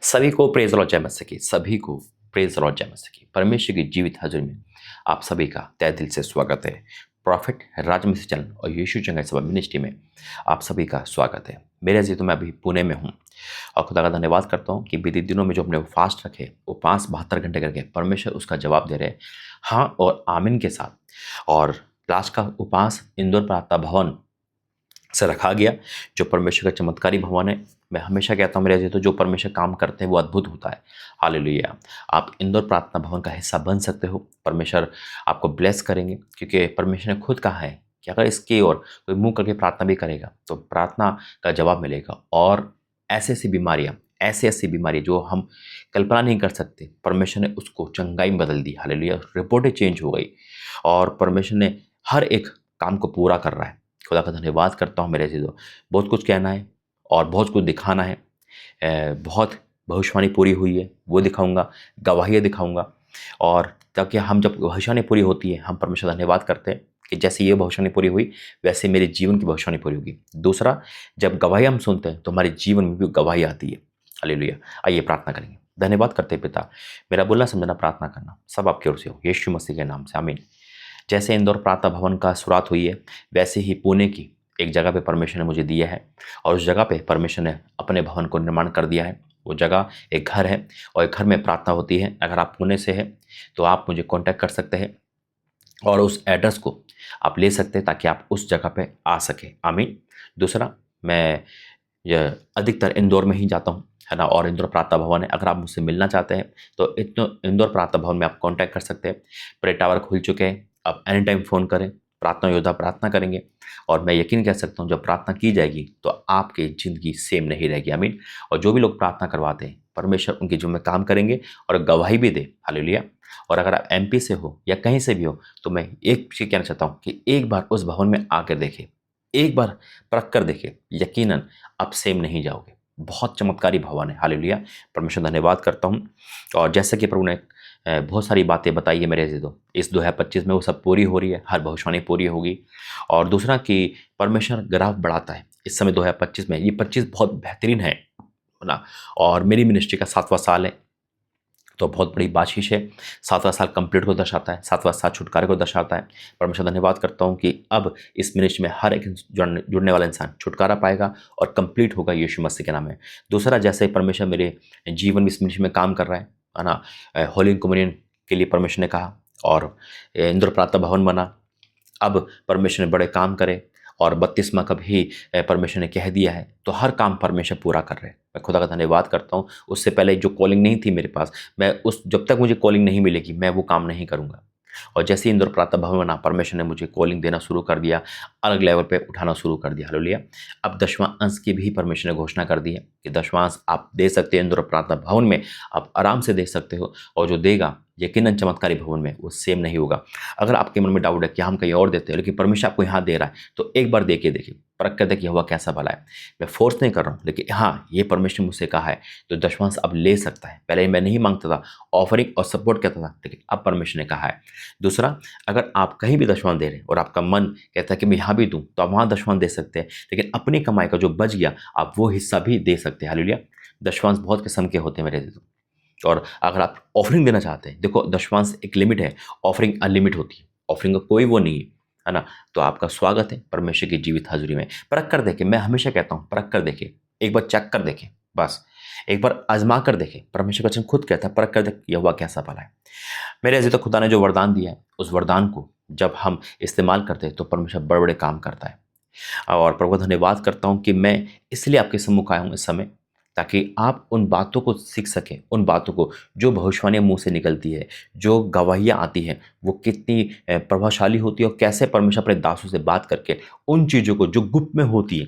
सभी को praise the Lord जय मसीह की, सभी को प्रेज़ द लॉर्ड जय मसीह की। परमेश्वर की जीवित हाज़िरी में आप सभी का तहे दिल से स्वागत है। प्रॉफिट राजमसी चैनल और यीशु चंगाई सभा मिनिस्ट्री में आप सभी का स्वागत है। मेरे अज़ीज़, तो मैं अभी पुणे में हूँ और खुदा का धन्यवाद करता हूँ कि बीते दिनों में जो हमने फास्ट रखे वो 5-72 घंटे करके परमेश्वर उसका जवाब दे रहे हैं, हाँ और आमीन के साथ। और लास्ट का उपवास इंदौर प्रार्थना भवन से रखा गया, जो परमेश्वर का चमत्कारी भवन है। मैं हमेशा कहता हूँ मेरे अज़ीज़, तो जो परमेश्वर काम करते हैं वो अद्भुत होता है। हालेलुया। आप इंदौर प्रार्थना भवन का हिस्सा बन सकते हो। परमेश्वर आपको ब्लेस करेंगे, क्योंकि परमेश्वर ने खुद कहा है कि अगर इसकी ओर कोई मुँह करके प्रार्थना भी करेगा तो प्रार्थना का जवाब मिलेगा। और ऐसी-ऐसी बीमारियाँ, ऐसी-ऐसी बीमारी जो हम कल्पना नहीं कर सकते, परमेश्वर ने उसको चंगाई में बदल दी। हालेलुया। रिपोर्टें चेंज हो गई और परमेश्वर ने हर एक काम को पूरा कर रहा है। खुदा का धन्यवाद करता हूँ मेरे अज़ीज़ों। बहुत कुछ कहना है और बहुत कुछ दिखाना है। बहुत भविष्यवाणी पूरी हुई है वो दिखाऊँगा, गवाहियाँ दिखाऊँगा। और ताकि हम जब भविष्यवाणी पूरी होती है, हम परमेश्वर का धन्यवाद करते हैं कि जैसे ये भविष्यवाणी पूरी हुई, वैसे मेरे जीवन की भविष्यवाणी पूरी होगी। दूसरा, जब गवाही हम सुनते हैं तो हमारे जीवन में भी गवाही आती है। हालेलुया। आइए प्रार्थना करेंगे। धन्यवाद करते हैं पिता, मेरा बोलना समझना प्रार्थना करना सब आपकी ओर से हो, यीशु मसीह के नाम से आमीन। जैसे इंदौर प्रार्थना भवन का शुरुआत हुई है, वैसे ही पुणे की एक जगह पे परमेश्वर ने मुझे दिया है और उस जगह पे परमेश्वर ने अपने भवन को निर्माण कर दिया है। वो जगह एक घर है और एक घर में प्रार्थना होती है। अगर आप पुणे से हैं तो आप मुझे कॉन्टैक्ट कर सकते हैं और उस एड्रेस को आप ले सकते हैं ताकि आप उस जगह पे आ सकें। आमीन। दूसरा, मैं यह अधिकतर इंदौर में ही जाता हूँ, है ना, और इंदौर प्रार्थना भवन है। अगर आप मुझसे मिलना चाहते हैं तो इंदौर प्रार्थना भवन में आप कॉन्टैक्ट कर सकते हैं। प्रे टावर खुल चुके हैं, आप एनी टाइम फ़ोन करें, प्रार्थना योद्धा प्रार्थना करेंगे। और मैं यकीन कह सकता हूँ जब प्रार्थना की जाएगी तो आपकी ज़िंदगी सेम नहीं रहेगी। आमीन। और जो भी लोग प्रार्थना करवाते हैं, परमेश्वर उनके जीवन में काम करेंगे और गवाही भी दे। हालेलुया। और अगर आप एमपी से हो या कहीं से भी हो तो मैं एक चीज़ कहना चाहता हूँ कि एक बार उस भवन में आकर देखें, एक बार परख कर देखें, यकीनन आप सेम नहीं जाओगे। बहुत चमत्कारी भवन है। हालेलुया। परमेश्वर धन्यवाद करता हूँ। और जैसे कि प्रभु ने बहुत सारी बातें बताई है मेरे अज़ीज़ों, इस 2025 में वो सब पूरी हो रही है, हर भविष्यवाणी पूरी होगी। और दूसरा कि परमेश्वर ग्राफ बढ़ाता है। इस समय 2025 में ये 25 बहुत बेहतरीन है ना। और मेरी मिनिस्ट्री का 7वां साल है, तो बहुत बड़ी बाशीष है। 7वां साल कंप्लीट को दर्शाता है, 7वां साल छुटकारे को दर्शाता है। परमेश्वर धन्यवाद करता हूँ कि अब इस मिनिस्ट्री में हर एक जुड़ने वाला इंसान छुटकारा पाएगा और कंप्लीट होगा यीशु मसीह के नाम में। दूसरा, जैसे परमेश्वर मेरे जीवन में इस मिनिस्ट्री में काम कर रहा है ना। होली कम्युनियन के लिए परमेश्वर ने कहा और इंदौर प्रार्थना भवन बना। अब परमेश्वर ने बड़े काम करे और बपतिस्मा का भी परमेश्वर ने कह दिया है, तो हर काम परमेश्वर पूरा कर रहे हैं। मैं खुदा का धन्यवाद करता हूँ। उससे पहले जो कॉलिंग नहीं थी मेरे पास, मैं उस जब तक मुझे कॉलिंग नहीं मिलेगी मैं वो काम नहीं करूँगा। और जैसे ही इंदौर प्रार्थना भवन बना, परमेश्वर ने मुझे कॉलिंग देना शुरू कर दिया, अलग लेवल पे उठाना शुरू कर दिया। हालेलुया। अब 10वां अंश की भी परमेश्वर ने घोषणा कर दी है कि 10वां अंश आप दे सकते हैं इंदौर प्रार्थना भवन में, आप आराम से दे सकते हो। और जो देगा यकीनन चमत्कारी भवन में वो सेम नहीं होगा। अगर आपके मन में डाउट है कि हम कहीं और देते हैं लेकिन परमेश्वर आपको यहाँ दे रहा है, तो एक बार दे के देखिए, परख कर देखिए हुआ कैसा भला है। मैं फोर्स नहीं कर रहा हूँ, लेकिन हाँ, ये परमेश्वर मुझसे कहा है तो दशमांश अब ले सकता है। पहले मैं नहीं मांगता था, ऑफरिंग और सपोर्ट करता था, लेकिन अब परमेश्वर ने कहा है। दूसरा, अगर आप कहीं भी दशमांश दे रहे हैं और आपका मन कहता है कि मैं यहाँ भी दूँ, तो आप वहाँ दशमांश दे सकते हैं, लेकिन अपनी कमाई का जो बच गया आप वो हिस्सा भी दे सकते हैं। हालेलुया। दशमांश बहुत किस्म के होते हैं मेरे दोस्तों। और अगर आप ऑफरिंग देना चाहते हैं, देखो दशमांश एक लिमिट है, ऑफरिंग अनलिमिट होती है, ऑफरिंग का कोई वो नहीं है ना। तो आपका स्वागत है परमेश्वर की जीवित हाजिरी में। परख कर देखें, मैं हमेशा कहता हूँ परख कर देखें, एक बार चेक कर देखें, बस एक बार आजमा कर देखें। परमेश्वर का वचन खुद कहता है परख कर देख यह हुआ कैसा भला है। मेरे अज़ीज़, तो खुदा ने जो वरदान दिया है, उस वरदान को जब हम इस्तेमाल करते हैं तो परमेश्वर बड़े बड़े काम करता है। और प्रभु का धन्यवाद करता हूँ कि मैं इसलिए आपके सम्मुख आया हूँ इस समय, ताकि आप उन बातों को सीख सकें, उन बातों को जो भविष्यवाणियाँ मुँह से निकलती है, जो गवाहियाँ आती हैं, वो कितनी प्रभावशाली होती है और कैसे परमेश्वर अपने दासों से बात करके उन चीज़ों को जो गुप्त में होती है।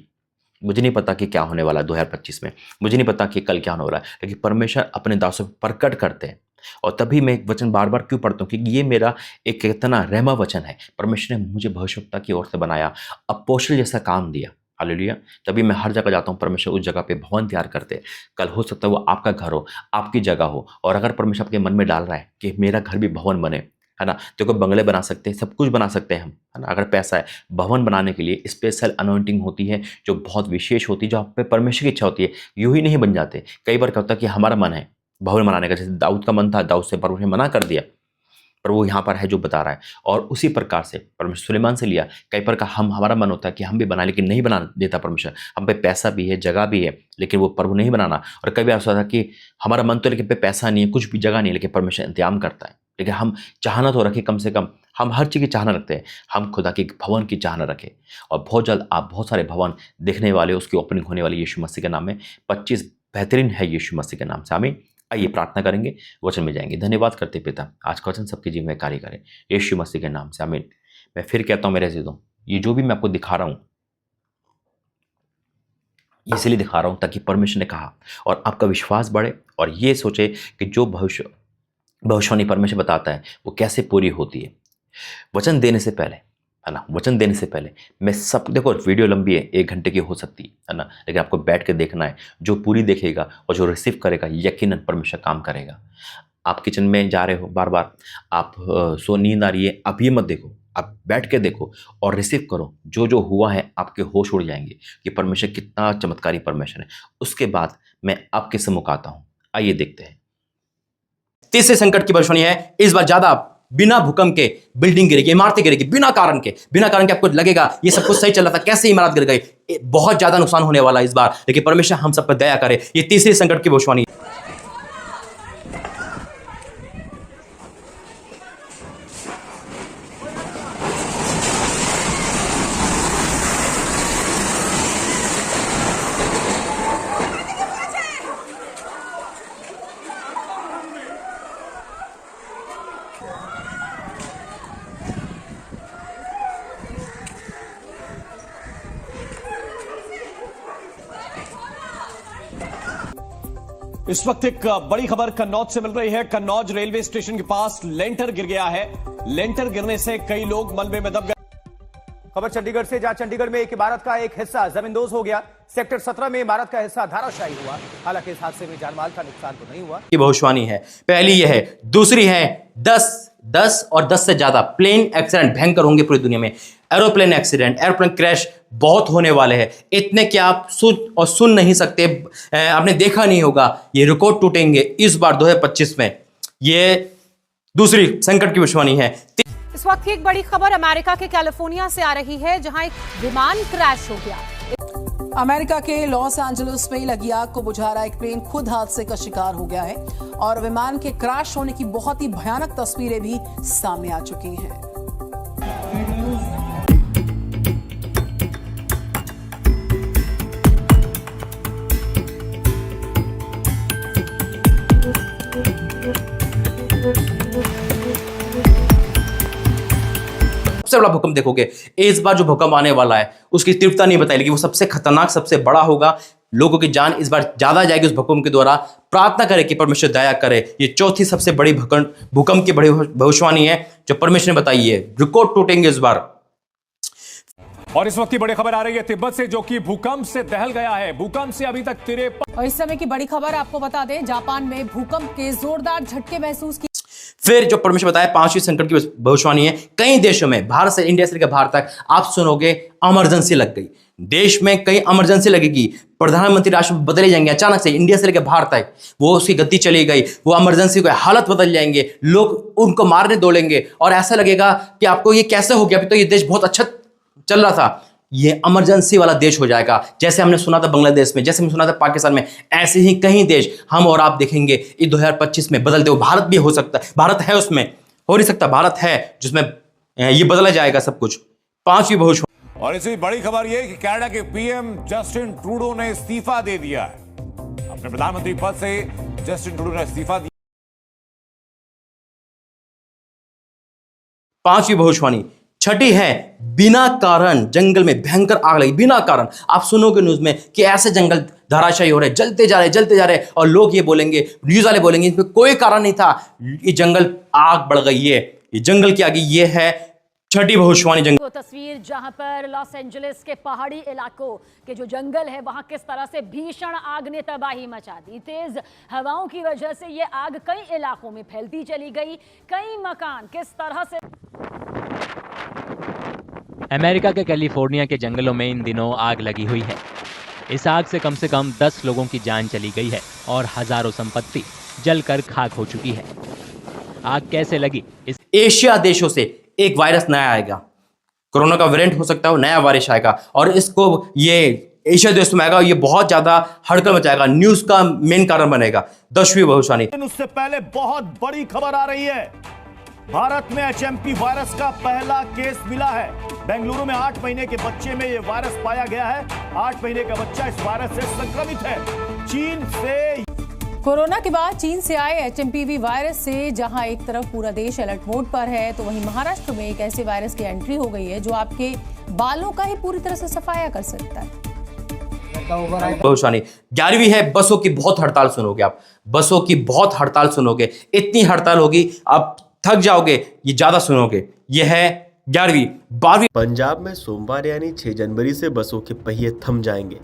मुझे नहीं पता कि क्या होने वाला है 2025 में, मुझे नहीं पता कि कल क्या होने वाला है, लेकिन परमेश्वर अपने दासों को प्रकट करते हैं। और तभी मैं एक वचन बार-बार क्यों पढ़ता हूँ, क्योंकि ये मेरा एक इतना रहमा वचन है। परमेश्वर ने मुझे भविष्यवक्ता की ओर से बनाया, अपोस्तल जैसा काम दिया। हालेलुया। तभी मैं हर जगह जाता हूँ, परमेश्वर उस जगह पे भवन तैयार करते हैं। कल हो सकता है वो आपका घर हो, आपकी जगह हो, और अगर परमेश्वर आपके मन में डाल रहा है कि मेरा घर भी भवन बने, है ना। देखो बंगले बना सकते हैं, सब कुछ बना सकते हैं हम, है ना, अगर पैसा है। भवन बनाने के लिए स्पेशल अनॉइंटिंग होती है जो बहुत विशेष होती है, जो आप पे परमेश्वर की इच्छा होती है, यूं ही नहीं बन जाते। कई बार क्या होता है कि हमारा मन है भवन बनाने का, जैसे दाऊद का मन था, दाऊद से परमेश्वर ने मना कर दिया, पर वो यहाँ पर है जो बता रहा है। और उसी प्रकार से परमेश्वर सुलेमान से लिया। कई बार का हमारा मन होता है कि हम भी बनाए, लेकिन नहीं बना देता परमेश्वर। हम पे पैसा भी है, जगह भी है, लेकिन वो प्रभु नहीं बनाना। और कई बार ऐसा था कि हमारा मन तो, लेकिन पे पैसा नहीं है, कुछ भी जगह नहीं है, लेकिन परमेश्वर इंतजाम करता है। लेकिन हम चाहना तो रखें, कम से कम हम हर चीज़ की चाहना रखते हैं, हम खुदा के भवन की चाहना रखें। और बहुत जल्द आप बहुत सारे भवन देखने वाले, उसकी ओपनिंग होने वाली यीशु मसीह के नाम में। 25 बेहतरीन है यीशु मसीह के नाम से। आमीन। आइए प्रार्थना करेंगे, वचन में जाएंगे। धन्यवाद करते पिता, आज का वचन सबके जीवन में कार्य करे यीशु मसीह के नाम से। आमीन। मैं फिर कहता हूँ मेरे अजीजों, ये जो भी मैं आपको दिखा रहा हूँ, इसलिए दिखा रहा हूँ ताकि परमेश्वर ने कहा और आपका विश्वास बढ़े और ये सोचे कि जो भविष्यवाणी परमेश्वर बताता है वो कैसे पूरी होती है। वचन देने से पहले, है ना, वचन देने से पहले मैं सब, देखो वीडियो लंबी है, 1 घंटे की हो सकती है ना, लेकिन आपको बैठ के देखना है। जो पूरी देखेगा और जो रिसीव करेगा, यकीनन परमेश्वर काम करेगा। आप किचन में जा रहे हो, बार बार आप नींद आ रही है, आप ये मत देखो, आप बैठ के देखो और रिसीव करो। जो जो हुआ है आपके होश उड़ जाएंगे कि परमेश्वर कितना चमत्कारी परमेश्वर है। उसके बाद मैं आपके सम्मुख आता हूँ। आइए देखते हैं। तीसरे संकट की भविष्यवाणी है, इस बार ज्यादा बिना भूकंप के बिल्डिंग गिरेगी, इमारतें गिरेगी, बिना कारण के आपको लगेगा ये सब कुछ सही चल रहा था, कैसे इमारत गिर गई, बहुत ज्यादा नुकसान होने वाला है इस बार। लेकिन परमेश्वर हम सब पर दया करे। ये तीसरे संकट की भविष्यवाणी। इस वक्त एक बड़ी खबर कन्नौज से मिल रही है। कन्नौज रेलवे स्टेशन के पास लेंटर गिर गया है। लेंटर गिरने से कई लोग मलबे में दब गए। खबर चंडीगढ़ से, जहां चंडीगढ़ में एक इमारत का एक हिस्सा जमींदोज हो गया। सेक्टर 17 में इमारत का हिस्सा धराशायी हुआ। हालांकि इस हादसे में जानमाल का नुकसान तो नहीं हुआ। की भविष्यवाणी है, पहली यह है। दूसरी है 10 और 10 से ज्यादा प्लेन एक्सीडेंट भयंकर होंगे पूरी दुनिया में। एरोप्लेन एक्सीडेंट, एरोप्लेन क्रैश बहुत होने वाले हैं, इतने कि आप सुन नहीं सकते, आपने देखा नहीं होगा। ये रिकॉर्ड टूटेंगे इस बार 2025 में। ये दूसरी संकट की भविष्यवाणी है। इस वक्त की एक बड़ी खबर अमेरिका के कैलिफोर्निया से आ रही है, जहां एक विमान क्रैश हो गया। अमेरिका के लॉस एंजलिस में लगी आग को बुझा रहा एक प्लेन खुद हादसे का शिकार हो गया है और विमान के क्रैश होने की बहुत ही भयानक तस्वीरें भी सामने आ चुकी हैं। सबसे बड़ा भूकंप देखोगे इस बार, जो भूकंप आने वाला है उसकी तीव्रता नहीं बताई, लेकिन वो सबसे खतरनाक, सबसे बड़ा होगा। लोगों की जान इस बार ज्यादा जाएगी उस भूकंप के द्वारा। प्रार्थना करें कि परमेश्वर दया करे। ये चौथी सबसे बड़ी भूकंप की बड़ी भविष्यवाणी है जो परमेश्वर ने बताई है। रिकॉर्ड टूटेंगे इस बार। और इस वक्त की बड़ी खबर आ रही है तिब्बत से, जो कि भूकंप से दहल गया है। भूकंप से अभी तक 53। और इस समय की बड़ी खबर आपको बता दें, जापान में भूकंप के जोरदार झटके महसूस किए। फिर जो परमेश्वर बताया, 5वीं संकट की भविष्यवाणी है। कई देशों में, भारत से, इंडिया से लेकर बाहर तक, आप सुनोगे इमरजेंसी लग गई। देश में कई इमरजेंसी लगेगी, प्रधानमंत्री राष्ट्रपति बदले जाएंगे अचानक से, इंडिया से लेकर बाहर तक वो उसकी गति चली गई, वो इमरजेंसी को हालत बदल जाएंगे, लोग उनको मारने दौड़ेंगे और ऐसा लगेगा कि आपको ये कैसे हो गया, अभी तो ये देश बहुत अच्छा चल रहा था। ये इमरजेंसी वाला देश हो जाएगा। जैसे हमने सुना था बांग्लादेश में, जैसे हमने सुना था पाकिस्तान में, ऐसे ही कई देश हम और आप देखेंगे ये 2025 में बदलते हुए। भारत भी हो सकता है, भारत है उसमें, हो नहीं सकता, भारत है जिसमें ये बदला जाएगा सब कुछ। 5वीं भविष्यवाणी। और इसी बड़ी खबर यह कि कनाडा के पीएम जस्टिन ट्रूडो ने इस्तीफा दे दिया है। अपने प्रधानमंत्री पद से जस्टिन ट्रूडो ने इस्तीफा दिया। 5वीं भविष्यवाणी। छठी है, बिना कारण जंगल में भयंकर आग लगी, बिना कारण। आप सुनोगे न्यूज में कि ऐसे जंगल धराशायी हो रहे, जलते जा रहे, और लोग ये बोलेंगे, न्यूज वाले बोलेंगे इसमें कोई कारण नहीं था, ये जंगल आग बढ़ गई है, ये जंगल की आग। ये है छठी भविष्यवाणी जंगल। वो तस्वीर जहां पर लॉस एंजलिस के पहाड़ी इलाकों के जो जंगल है वहां किस तरह से भीषण आग ने तबाही मचा दी। तेज हवाओं की वजह से ये आग कई इलाकों में फैलती चली गई। कई मकान किस तरह से। अमेरिका के कैलिफोर्निया के जंगलों में इन दिनों आग लगी हुई है। इस आग से कम 10 लोगों की जान चली गई है और हजारों संपत्ति जलकर खाक हो चुकी है। आग कैसे लगी? एशिया देशों से एक वायरस नया आएगा, कोरोना का वेरिएंट हो सकता है, नया वायरस आएगा और इसको ये एशिया देश में आएगा। ये बहुत ज्यादा हड़कंप मचाएगा, न्यूज का मेन कारण बनेगा। 10वीं भविष्यवाणी। उससे पहले बहुत बड़ी खबर आ रही है। भारत में एचएमपी वायरस का पहला केस मिला है। बेंगलुरु में 8 महीने के बच्चे में यह वायरस पाया गया है। 8 महीने का बच्चा इस वायरस से संक्रमित है। चीन से कोरोना के बाद चीन से आए एचएमपीवी वायरस से जहां एक तरफ पूरा देश अलर्ट मोड पर है, तो वहीं महाराष्ट्र में एक ऐसे वायरस की एंट्री हो गई है जो आपके बालों का ही पूरी तरह से सफाया कर सकता है। भविष्यवाणी 11वीं है। बसों की बहुत हड़ताल सुनोगे आप, बसों की बहुत हड़ताल सुनोगे। इतनी हड़ताल होगी आप थक जाओगे, ये ज्यादा सुनोगे। यह है 11वीं। 12वीं। पंजाब में सोमवार यानी 6 जनवरी से बसों के पहिए थम जाएंगे।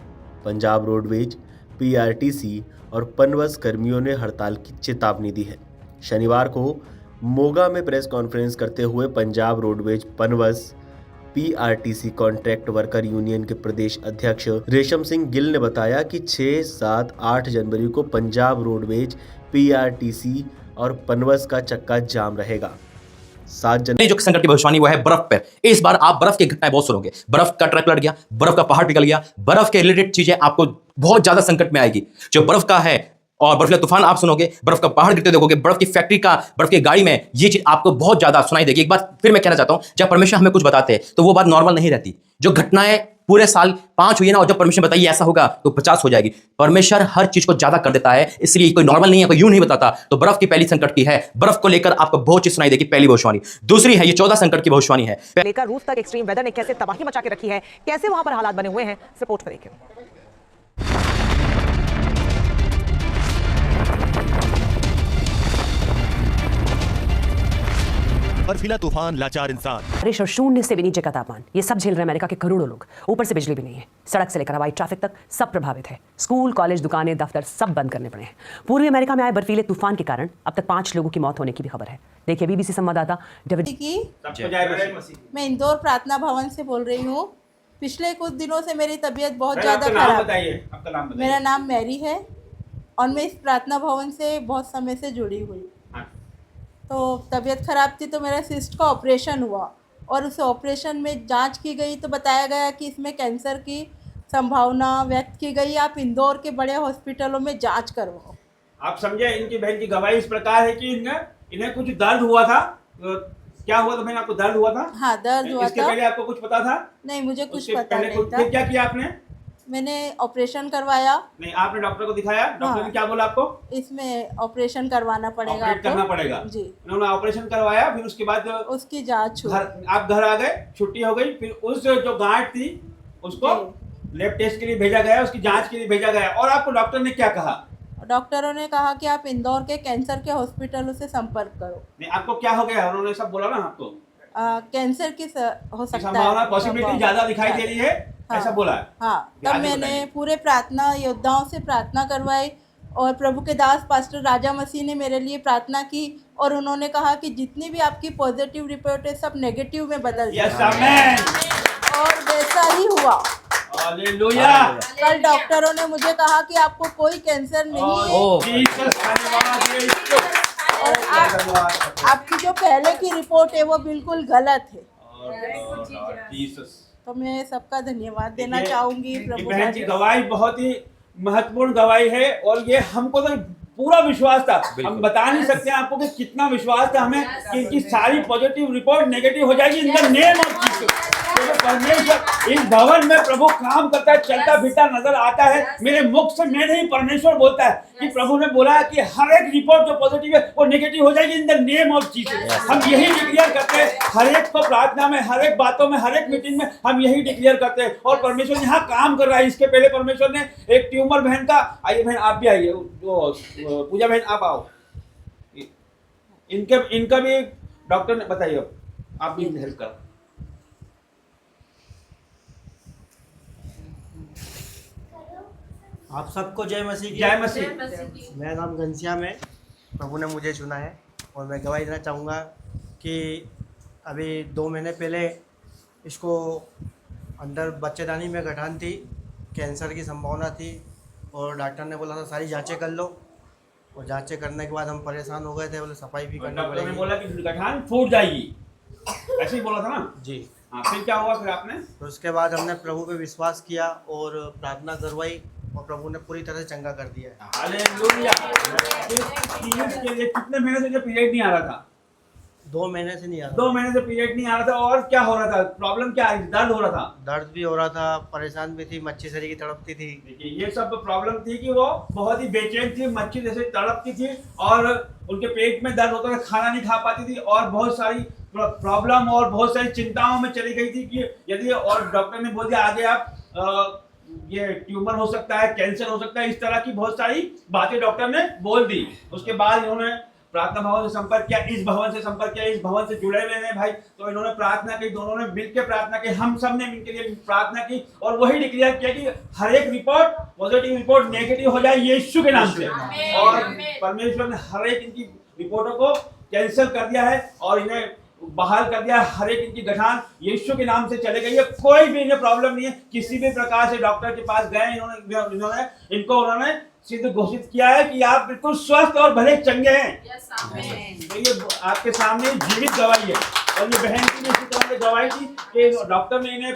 पंजाब रोडवेज, पीआरटीसी और पनबस कर्मियों ने हड़ताल की चेतावनी दी है। शनिवार को मोगा में प्रेस कॉन्फ्रेंस करते हुए Punjab roadways, PUNBUS, PRTC contract worker union के प्रदेश अध्यक्ष रेशम सिंह गिल ने बताया कि 6, 7, 8 जनवरी को पंजाब रोडवेज, पीआरटीसी और पनबस का चक्का जाम रहेगा। 7 जनवरी जो संकट की भविष्यवाणी वो है बर्फ पर। इस बार आप बर्फ की घटनाएं बहुत सुनोगे। बर्फ का ट्रक लट गया, बर्फ का पहाड़ पिघल गया, बर्फ के रिलेटेड चीजें आपको बहुत ज्यादा संकट में आएगी। जो बर्फ का है और बर्फीला तूफान आप सुनोगे, बर्फ का पहाड़ गिरते देखोगे, बर्फ की फैक्ट्री का, बर्फ की गाड़ी में, ये चीज आपको बहुत ज्यादा सुनाई देगी। एक बात फिर मैं कहना चाहता हूं, जब परमेश्वर हमें कुछ बताते हैं तो वो बात नॉर्मल नहीं रहती। जो घटनाएं पूरे साल 5 हुई ना, और जब परमेश्वर बताइए ऐसा होगा तो 50 हो जाएगी। परमेश्वर हर चीज को ज्यादा कर देता है, इसलिए कोई नॉर्मल नहीं है, कोई यूं नहीं बताता। तो बर्फ की पहली संकट की है, बर्फ को लेकर आपको बहुत चीज सुनाई देगी, पहली भविष्यवाणी। दूसरी है, ये 14 संकट की भविष्यवाणी है। लेकर रूस तक एक्सट्रीम वेदर ने कैसे तबाही मचा के रखी है, कैसे वहां पर हालात बने हुए हैं, रिपोर्ट करेंगे। बर्फीला तूफान, लाचार इंसान, बारिश और शून्य से भी नीचे का तापमान, ये सब झेल रहे हैं अमेरिका के करोड़ों लोग। ऊपर से बिजली भी नहीं है, सड़क से लेकर हवाई ट्रैफिक तक सब प्रभावित है। स्कूल, कॉलेज, दुकानें, दफ्तर सब बंद करने पड़े हैं। पूर्वी अमेरिका में आए बर्फीले तूफान के कारण अब तक 5 लोगों की मौत होने की भी खबर है। देखिए बीबीसी संवाददाता डेविड। मैं इंदौर प्रार्थना भवन से बोल रही हूँ। पिछले कुछ दिनों से मेरी तबीयत बहुत ज़्यादा खराब है। मेरा नाम मैरी है और मैं इस प्रार्थना भवन से बहुत समय से जुड़ी हुई। तो तबीयत ख़राब थी तो मेरा सिस्ट का ऑपरेशन हुआ और उस ऑपरेशन में जांच की गई तो बताया गया कि इसमें कैंसर की संभावना व्यक्त की गई। आप इंदौर के बड़े हॉस्पिटलों में जांच करवाओ। आप समझे, इनकी बहन की गवाही इस प्रकार है कि इन्हें कुछ दर्द हुआ था। क्या हुआ था बहन, आपको दर्द हुआ था? हाँ, दर्द हुआ था। इसके पहले आपको कुछ पता था? नहीं, मुझे कुछ पता नहीं था। फिर क्या किया आपने? मैंने ऑपरेशन करवाया। नहीं, आपने डॉक्टर को दिखाया? डॉक्टर ने क्या बोला आपको? इसमें ऑपरेशन करवाना पड़ेगा, ऑपरेट करना पड़ेगा जी। उन्होंने ऑपरेशन करवाया, फिर उसके बाद उसकी जांच हुई। आप घर आ गए, छुट्टी हो गई, फिर उस जो गांठ थी उसको लैब टेस्ट के लिए भेजा गया, उसकी जांच के लिए भेजा गया। और आपको डॉक्टर ने क्या कहा? डॉक्टरों ने कहा कि आप इंदौर के कैंसर के हॉस्पिटलों से संपर्क करो। नहीं, आपको क्या हो गया? उन्होंने सब बोला ना आपको? कैंसर की हो सकता है, संभावना, पॉसिबिलिटी ज्यादा दिखाई दे रही है, ऐसा बोला है। हाँ, तब मैंने पूरे प्रार्थना योद्धाओं से प्रार्थना करवाई और प्रभु के दास पास्टर राजा मसीह ने मेरे लिए प्रार्थना की और उन्होंने कहा कि जितनी भी आपकी पॉजिटिव रिपोर्ट है सब नेगेटिव में बदल जाए। और वैसा ही हुआ। हालेलुया। कल डॉक्टरों ने मुझे कहा कि आपको कोई कैंसर नहीं है और आपकी जो पहले की रिपोर्ट है वो बिल्कुल गलत है। तो मैं सबका धन्यवाद देना चाहूंगी। प्रभु बहन की गवाही बहुत ही महत्वपूर्ण गवाही है और ये हमको तो पूरा विश्वास था, हम बता नहीं सकते आपको कि कितना विश्वास था हमें कि इनकी सारी पॉजिटिव रिपोर्ट नेगेटिव हो जाएगी in the name of Jesus. परमेश्वर इस भवन में प्रभु काम करता है, चलता फिरता नजर आता है। मेरे मुख से मैं नहीं, परमेश्वर बोलता है कि प्रभु ने बोला है कि हर एक रिपोर्ट जो पॉजिटिव है वो नेगेटिव हो जाएगी in the name of Jesus. हम यही डिक्लेयर करते हैं हर एक को प्रार्थना में, हर एक बातों में, हर एक मीटिंग में हम यही डिक्लेयर करते हैं और परमेश्वर यहाँ काम कर रहा है। इसके पहले परमेश्वर ने एक ट्यूमर बहन का, आइए बहन आप भी आइए, पूजा बहन आप आओ, इनका भी डॉक्टर ने बताइए, आप भी हेल्प करो। आप सबको जय मसीह की। जय मसीह। मेरा नाम घनश्याम है। प्रभु ने मुझे चुना है और मैं गवाही देना चाहूँगा कि अभी 2 महीने पहले इसको अंदर बच्चेदानी में गठान थी, कैंसर की संभावना थी और डॉक्टर ने बोला था सारी जांचें कर लो और जांचें करने के बाद हम परेशान हो गए थे, बोले सफाई भी करनी डॉक्टर ने पड़ेगी। बोला कि गठान फूट जाएगी, ऐसे ही बोला था ना जी। हाँ, फिर क्या हुआ फिर आपने? तो उसके बाद हमने प्रभु पे विश्वास किया और प्रार्थना करवाई और प्रभु ने पूरी तरह से चंगा कर दिया है। हालेलुया। पीरियड्स के लिए कितने महीने से जो पीरियड नहीं आ रहा था? 2 महीने से नहीं आ रहा। 2 महीने से पीरियड नहीं आ रहा था। और क्या हो रहा था? प्रॉब्लम क्या है? दर्द हो रहा था? दर्द भी हो रहा था, परेशान भी थी, मच्छी शरीर की तड़पती थी। देखिए ये सब प्रॉब्लम थी कि वो बहुत ही बेचैन थी, मच्छी जैसे तड़पती थी और उनके पेट में दर्द होता था, खाना नहीं खा पाती थी और बहुत सारी प्रॉब्लम और बहुत सारी चिंताओं में चली गई थी कि यदि, और डॉक्टर ने बोल दिया आगे आप ये ट्यूमर हो सकता है, कैंसर हो सकता है, इस तरह की बहुत सारी बातें डॉक्टर ने बोल दी। उसके बाद इन्होंने प्रार्थना भवन से संपर्क किया, इस भवन से संपर्क किया, इस भवन से जुड़े हुए हैं भाई, तो इन्होंने प्रार्थना की, दोनों ने मिलकर प्रार्थना की, हम सब ने मिलकर लिए प्रार्थना की और वही डिक्लेयर किया कि हर एक रिपोर्ट पॉजिटिव रिपोर्ट नेगेटिव हो जाए यीशु के नाम से। और परमेश्वर ने हर एक इनकी रिपोर्टों को कैंसिल कर दिया है और इन्हें बहाल कर दिया। हर एक इनकी गठान यीशु के नाम से चले गई है, कोई भी इन्हें प्रॉब्लम नहीं है। किसी भी प्रकार से डॉक्टर के पास गए, उन्होंने सिद्ध घोषित किया है कि आप बिल्कुल स्वस्थ और भले चंगे हैं। तो ये आपके सामने जीवित गवाही है। और ये बहन की इसी तरह की गवाही थी कि डॉक्टर ने इन्हें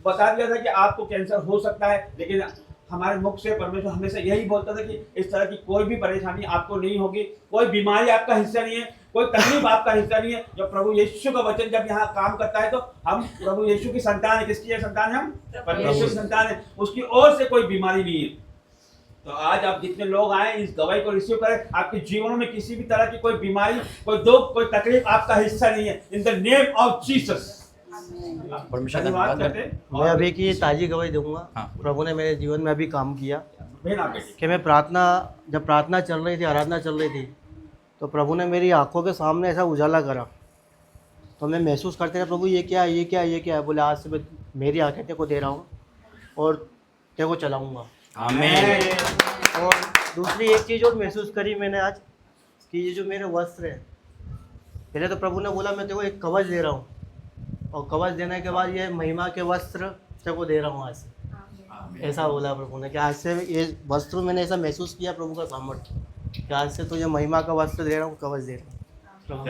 बता दिया था कि आपको कैंसर हो सकता है, लेकिन हमारे मुख से परमेश्वर हमेशा यही बोलता था कि इस तरह की कोई भी परेशानी आपको नहीं होगी, कोई बीमारी आपका हिस्सा नहीं है, कोई तकलीफ आपका हिस्सा नहीं है। जब प्रभु यीशु का वचन जब यहाँ काम करता है तो हम प्रभु यीशु की संतान है। किसकी संतान है? हम परमेश्वर की संतान है, उसकी ओर से कोई बीमारी नहीं है। तो आज आप जितने लोग आए इस गवाही को रिसीव करें, आपके जीवनों में किसी भी तरह की कोई बीमारी, कोई दुख, कोई तकलीफ आपका हिस्सा नहीं है। In the name of Jesus. मैं अभी की ताजी गवाही दूंगा। प्रभु ने मेरे जीवन में अभी काम किया कि मैं जब प्रार्थना चल रही थी, आराधना चल रही थी, तो प्रभु ने मेरी आंखों के सामने ऐसा उजाला करा। तो मैं महसूस करते रहा, प्रभु ये क्या है, ये क्या है, ये क्या है। बोले आज से मैं मेरी आंखें तेरे को दे रहा हूँ और तेरे को चलाऊँगा। आमीन। और दूसरी एक चीज़ और महसूस करी मैंने आज कि ये जो मेरे वस्त्र है, पहले तो प्रभु ने बोला मैं तेरे को एक कवच दे रहा हूँ और कवच देने के बाद ये महिमा के वस्त्र तेरे को दे रहा हूँ आज से। ऐसा बोला प्रभु ने कि आज से ये वस्त्र मैंने ऐसा महसूस किया प्रभु का सामर्थ्य कि आज से तुझे महिमा का वस्त्र दे रहा हूँ, कवच दे रहा हूँ।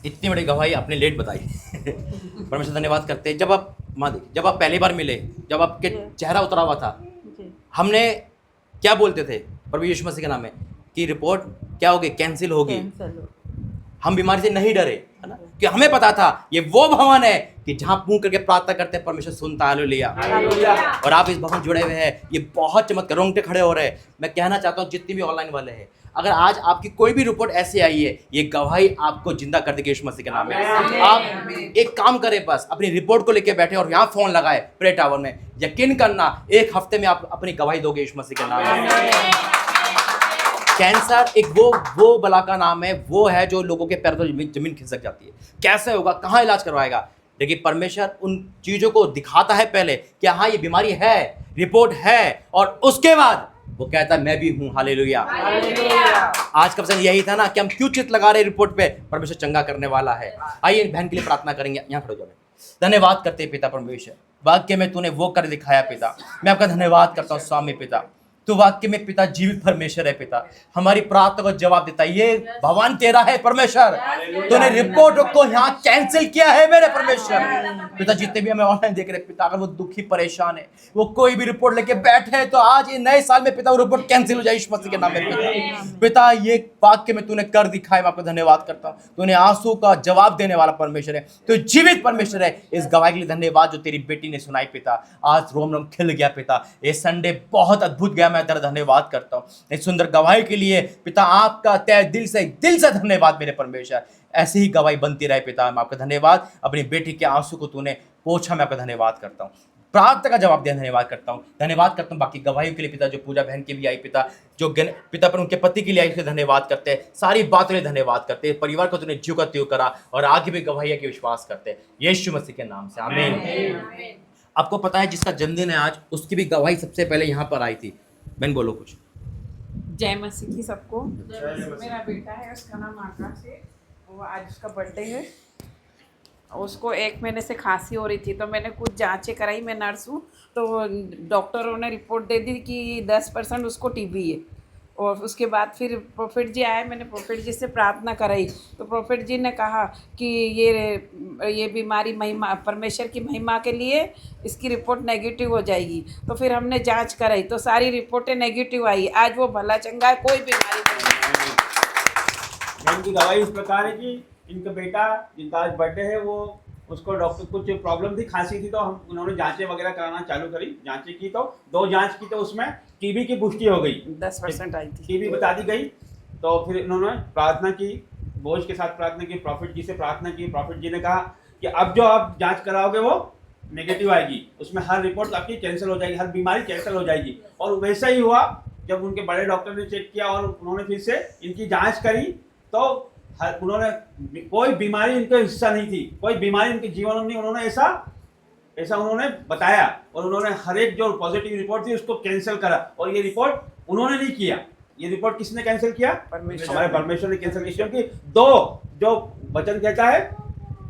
इतनी बड़ी गवाही आपने लेट बताई। परमेश्वर धन्यवाद करते हैं। जब आप जब आप पहली बार मिले, जब आपके चेहरा उतरा हुआ था, हमने क्या बोलते थे प्रभु यीशु मसीह के नाम में कि रिपोर्ट क्या होगी? कैंसिल होगी। हम बीमारी से नहीं डरे, है ना, कि हमें पता था ये वो भवन है कि जहाँ पूर्ण करके प्रार्थना करते हैं परमेश्वर सुनता है। हालेलुया। और आप इस भवन जुड़े हुए हैं, ये बहुत चमत्कार, रोंगटे खड़े हो रहे हैं। मैं कहना चाहता हूँ जितने भी ऑनलाइन वाले हैं, अगर आज आपकी कोई भी रिपोर्ट ऐसे आई है, ये गवाही आपको जिंदा कर देगी यीशु मसीह के नाम में। आप एक काम करें, बस अपनी रिपोर्ट को लेके बैठे और यहाँ फोन लगाए प्रे टावर में, यकीन करना 1 हफ्ते में आप अपनी गवाही दोगे यीशु मसीह के नाम में। कैंसर एक वो बला का नाम है, वो है जो लोगों के पैरों तले जमीन खिसक जाती है। कैसे होगा, कहाँ इलाज करवाएगा? लेकिन परमेश्वर उन चीजों को दिखाता है पहले कि हाँ ये बीमारी है, रिपोर्ट है, और उसके बाद वो कहता है मैं भी हूं। हालेलुया। आज का प्रश्न यही था ना कि हम क्यों चित लगा रहे रिपोर्ट पे? परमेश्वर चंगा करने वाला है। आइए बहन के लिए प्रार्थना करेंगे। यहाँ खड़े हो जाओ। धन्यवाद करते हैं पिता परमेश्वर, वाक्य में तूने वो कर दिखाया पिता। मैं आपका धन्यवाद करता हूँ स्वामी पिता, तो वाक्य में पिता जीवित परमेश्वर है पिता, हमारी प्रार्थना को जवाब देता है। ये भवन तेरा है परमेश्वर, तूने रिपोर्ट को यहाँ कैंसिल किया है मेरे परमेश्वर पिता। जितने भी हमें ऑनलाइन देख रहे पिता, अगर वो दुखी परेशान है, वो कोई भी रिपोर्ट लेके बैठे हैं, तो आज ये नए साल में पिता वो रिपोर्ट कैंसिल हो जाए यीशु मसीह के नाम में पिता। पिता ये वाक्य में तूने कर दिखाया, मैं आपको धन्यवाद करता हूँ। तूने आंसू का जवाब देने वाला परमेश्वर है, तो जीवित परमेश्वर है। इस गवाही के लिए धन्यवाद जो तेरी बेटी ने सुनाई पिता। आज रोम रोम खिल गया पिता, ये संडे बहुत अद्भुत गया। मैं तेरा धन्यवाद करता हूँ इस सुंदर गवाही के लिए पिता। आपका तहे दिल से धन्यवाद मेरे परमेश्वर। ऐसी ही गवाही बनती रहे पिता। मैं आपका धन्यवाद, अपनी बेटी के आंसू को तूने पोंछा, मैं आपका धन्यवाद करता हूँ। प्रार्थना का जवाब दिया। धन्यवाद करता हूँ बाकी गवाहियों के लिए पिता, जो पूजा बहन के लिए आई पिता, जो पिता पर उनके पति के लिए आई, इसलिए धन्यवाद करते हैं, सारी बातों के लिए धन्यवाद करते हैं, परिवार को तूने ज्यों का त्यों करा और आगे भी गवाहियां के विश्वास करते हैं यीशु मसीह के नाम से, आमीन। आपको पता है जिसका जन्मदिन है आज, उसकी भी गवाही सबसे पहले यहाँ पर आई थी। बहन बोलो कुछ। जय मसीह की सबको। मेरा बेटा है, उसका नाम आकाश है, वो आज उसका बर्थडे है। उसको 1 महीने से खांसी हो रही थी, तो मैंने कुछ जांचें कराई, मैं नर्स हूँ, तो डॉक्टरों ने रिपोर्ट दे दी कि 10% उसको टीबी है। और उसके बाद फिर प्रोफेट जी आए, मैंने प्रोफेट जी से प्रार्थना कराई, तो प्रोफेट जी ने कहा कि ये बीमारी महिमा, परमेश्वर की महिमा के लिए इसकी रिपोर्ट नेगेटिव हो जाएगी। तो फिर हमने जांच कराई तो सारी रिपोर्टें नेगेटिव आई। आज वो भला चंगा है, कोई बीमारी नहीं। बहन की दवाई इस प्रकार है कि इनका बेटा जिनका आज बर्थडे है, वो उसको डॉक्टर कुछ प्रॉब्लम थी, खांसी थी, तो उन्होंने जांचें वगैरह कराना चालू करी। जांचें की तो 2 जांच की तो उसमें टीबी की पुष्टि हो गई, 10% आई थी, टीबी बता दी गई। तो फिर इन्होंने प्रार्थना की, बोझ के साथ प्रार्थना की, प्रॉफिट जी से प्रार्थना की। प्रॉफिट जी ने कहा कि अब जो आप जांच कराओगे वो नेगेटिव आएगी, उसमें हर रिपोर्ट आपकी कैंसिल हो जाएगी, हर बीमारी कैंसिल हो जाएगी। और वैसा ही हुआ। जब उनके बड़े डॉक्टर ने चेक किया और उन्होंने फिर से इनकी जाँच करी, तो उन्होंने कोई बीमारी इनका हिस्सा नहीं थी, कोई बीमारी इनके जीवन में नहीं। उन्होंने ऐसा उन्होंने बताया और उन्होंने हर एक जो पॉजिटिव रिपोर्ट थी उसको कैंसिल करा। और ये रिपोर्ट उन्होंने नहीं किया, ये रिपोर्ट किसने कैंसिल किया? हमारे परमेश्वर ने कैंसिल किया। क्योंकि 2 जो वचन कहता है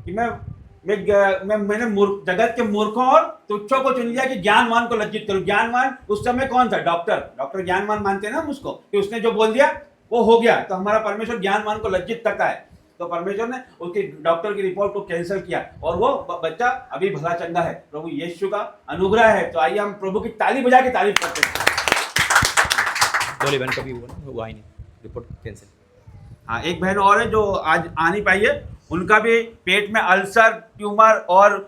कि मैंने जगत के मूर्खों और तुच्छों को चुन लिया कि ज्ञानवान को लज्जित करूं। ज्ञानवान उस समय कौन था? डॉक्टर ज्ञानवान मानते हैं ना उसको, कि उसने जो बोल दिया वो हो गया। तो हमारा परमेश्वर ज्ञानवान को लज्जित करता है। तो परमेश्वर ने उसकी डॉक्टर की रिपोर्ट को कैंसिल किया और वो बच्चा अभी भला चंगा है। प्रभु यीशु का अनुग्रह है। तो आइए हम प्रभु की ताली बजा के तारीफ करते हैं। बोले बहन कभी हुआ ही नहीं, रिपोर्ट कैंसिल। हाँ, एक बहन और है जो आज आ नहीं पाई है, उनका भी पेट में अल्सर, ट्यूमर और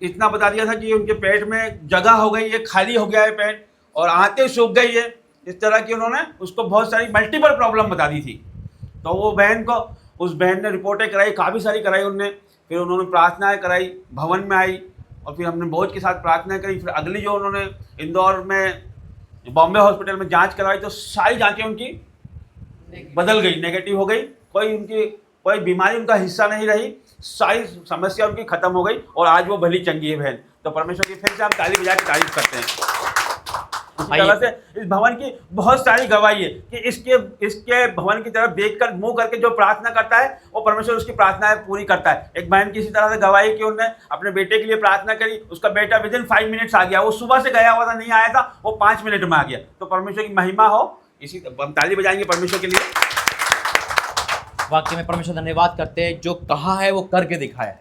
इतना बता दिया था कि उनके पेट में जगह हो गई है, खाली हो गया है पेट और आंतें सूख गई है। इस तरह की उन्होंने उसको बहुत सारी मल्टीपल प्रॉब्लम बता दी थी। तो वो उस बहन ने रिपोर्टें कराई, काफ़ी सारी कराई उनने। फिर उन्होंने प्रार्थनाएं कराई, भवन में आई और फिर हमने बोझ के साथ प्रार्थना करी। फिर अगली जो उन्होंने इंदौर में बॉम्बे हॉस्पिटल में जांच करवाई, तो सारी जांचें उनकी बदल गई, नेगेटिव हो गई। कोई बीमारी उनका हिस्सा नहीं रही, सारी समस्या उनकी खत्म हो गई और आज वो भली चंगी है बहन। तो परमेश्वर की फिर से हम ताली बजा के तारीफ करते हैं। इस तरह से इस भवन की बहुत सारी गवाही है कि इसके भवन की तरफ देखकर मुंह करके जो प्रार्थना करता है वो परमेश्वर उसकी प्रार्थनाएं पूरी करता है। एक बहन की इसी तरह से गवाही कि उन्होंने अपने बेटे के लिए प्रार्थना करी, उसका बेटा विदिन 5 मिनट्स आ गया। वो सुबह से गया हुआ था, नहीं आया था, वो 5 मिनट में आ गया। तो परमेश्वर की महिमा हो। इसी हम ताली बजाएंगे परमेश्वर के लिए। वाक्य में परमेश्वर धन्यवाद करते हैं, जो कहा है वो करके दिखाया है।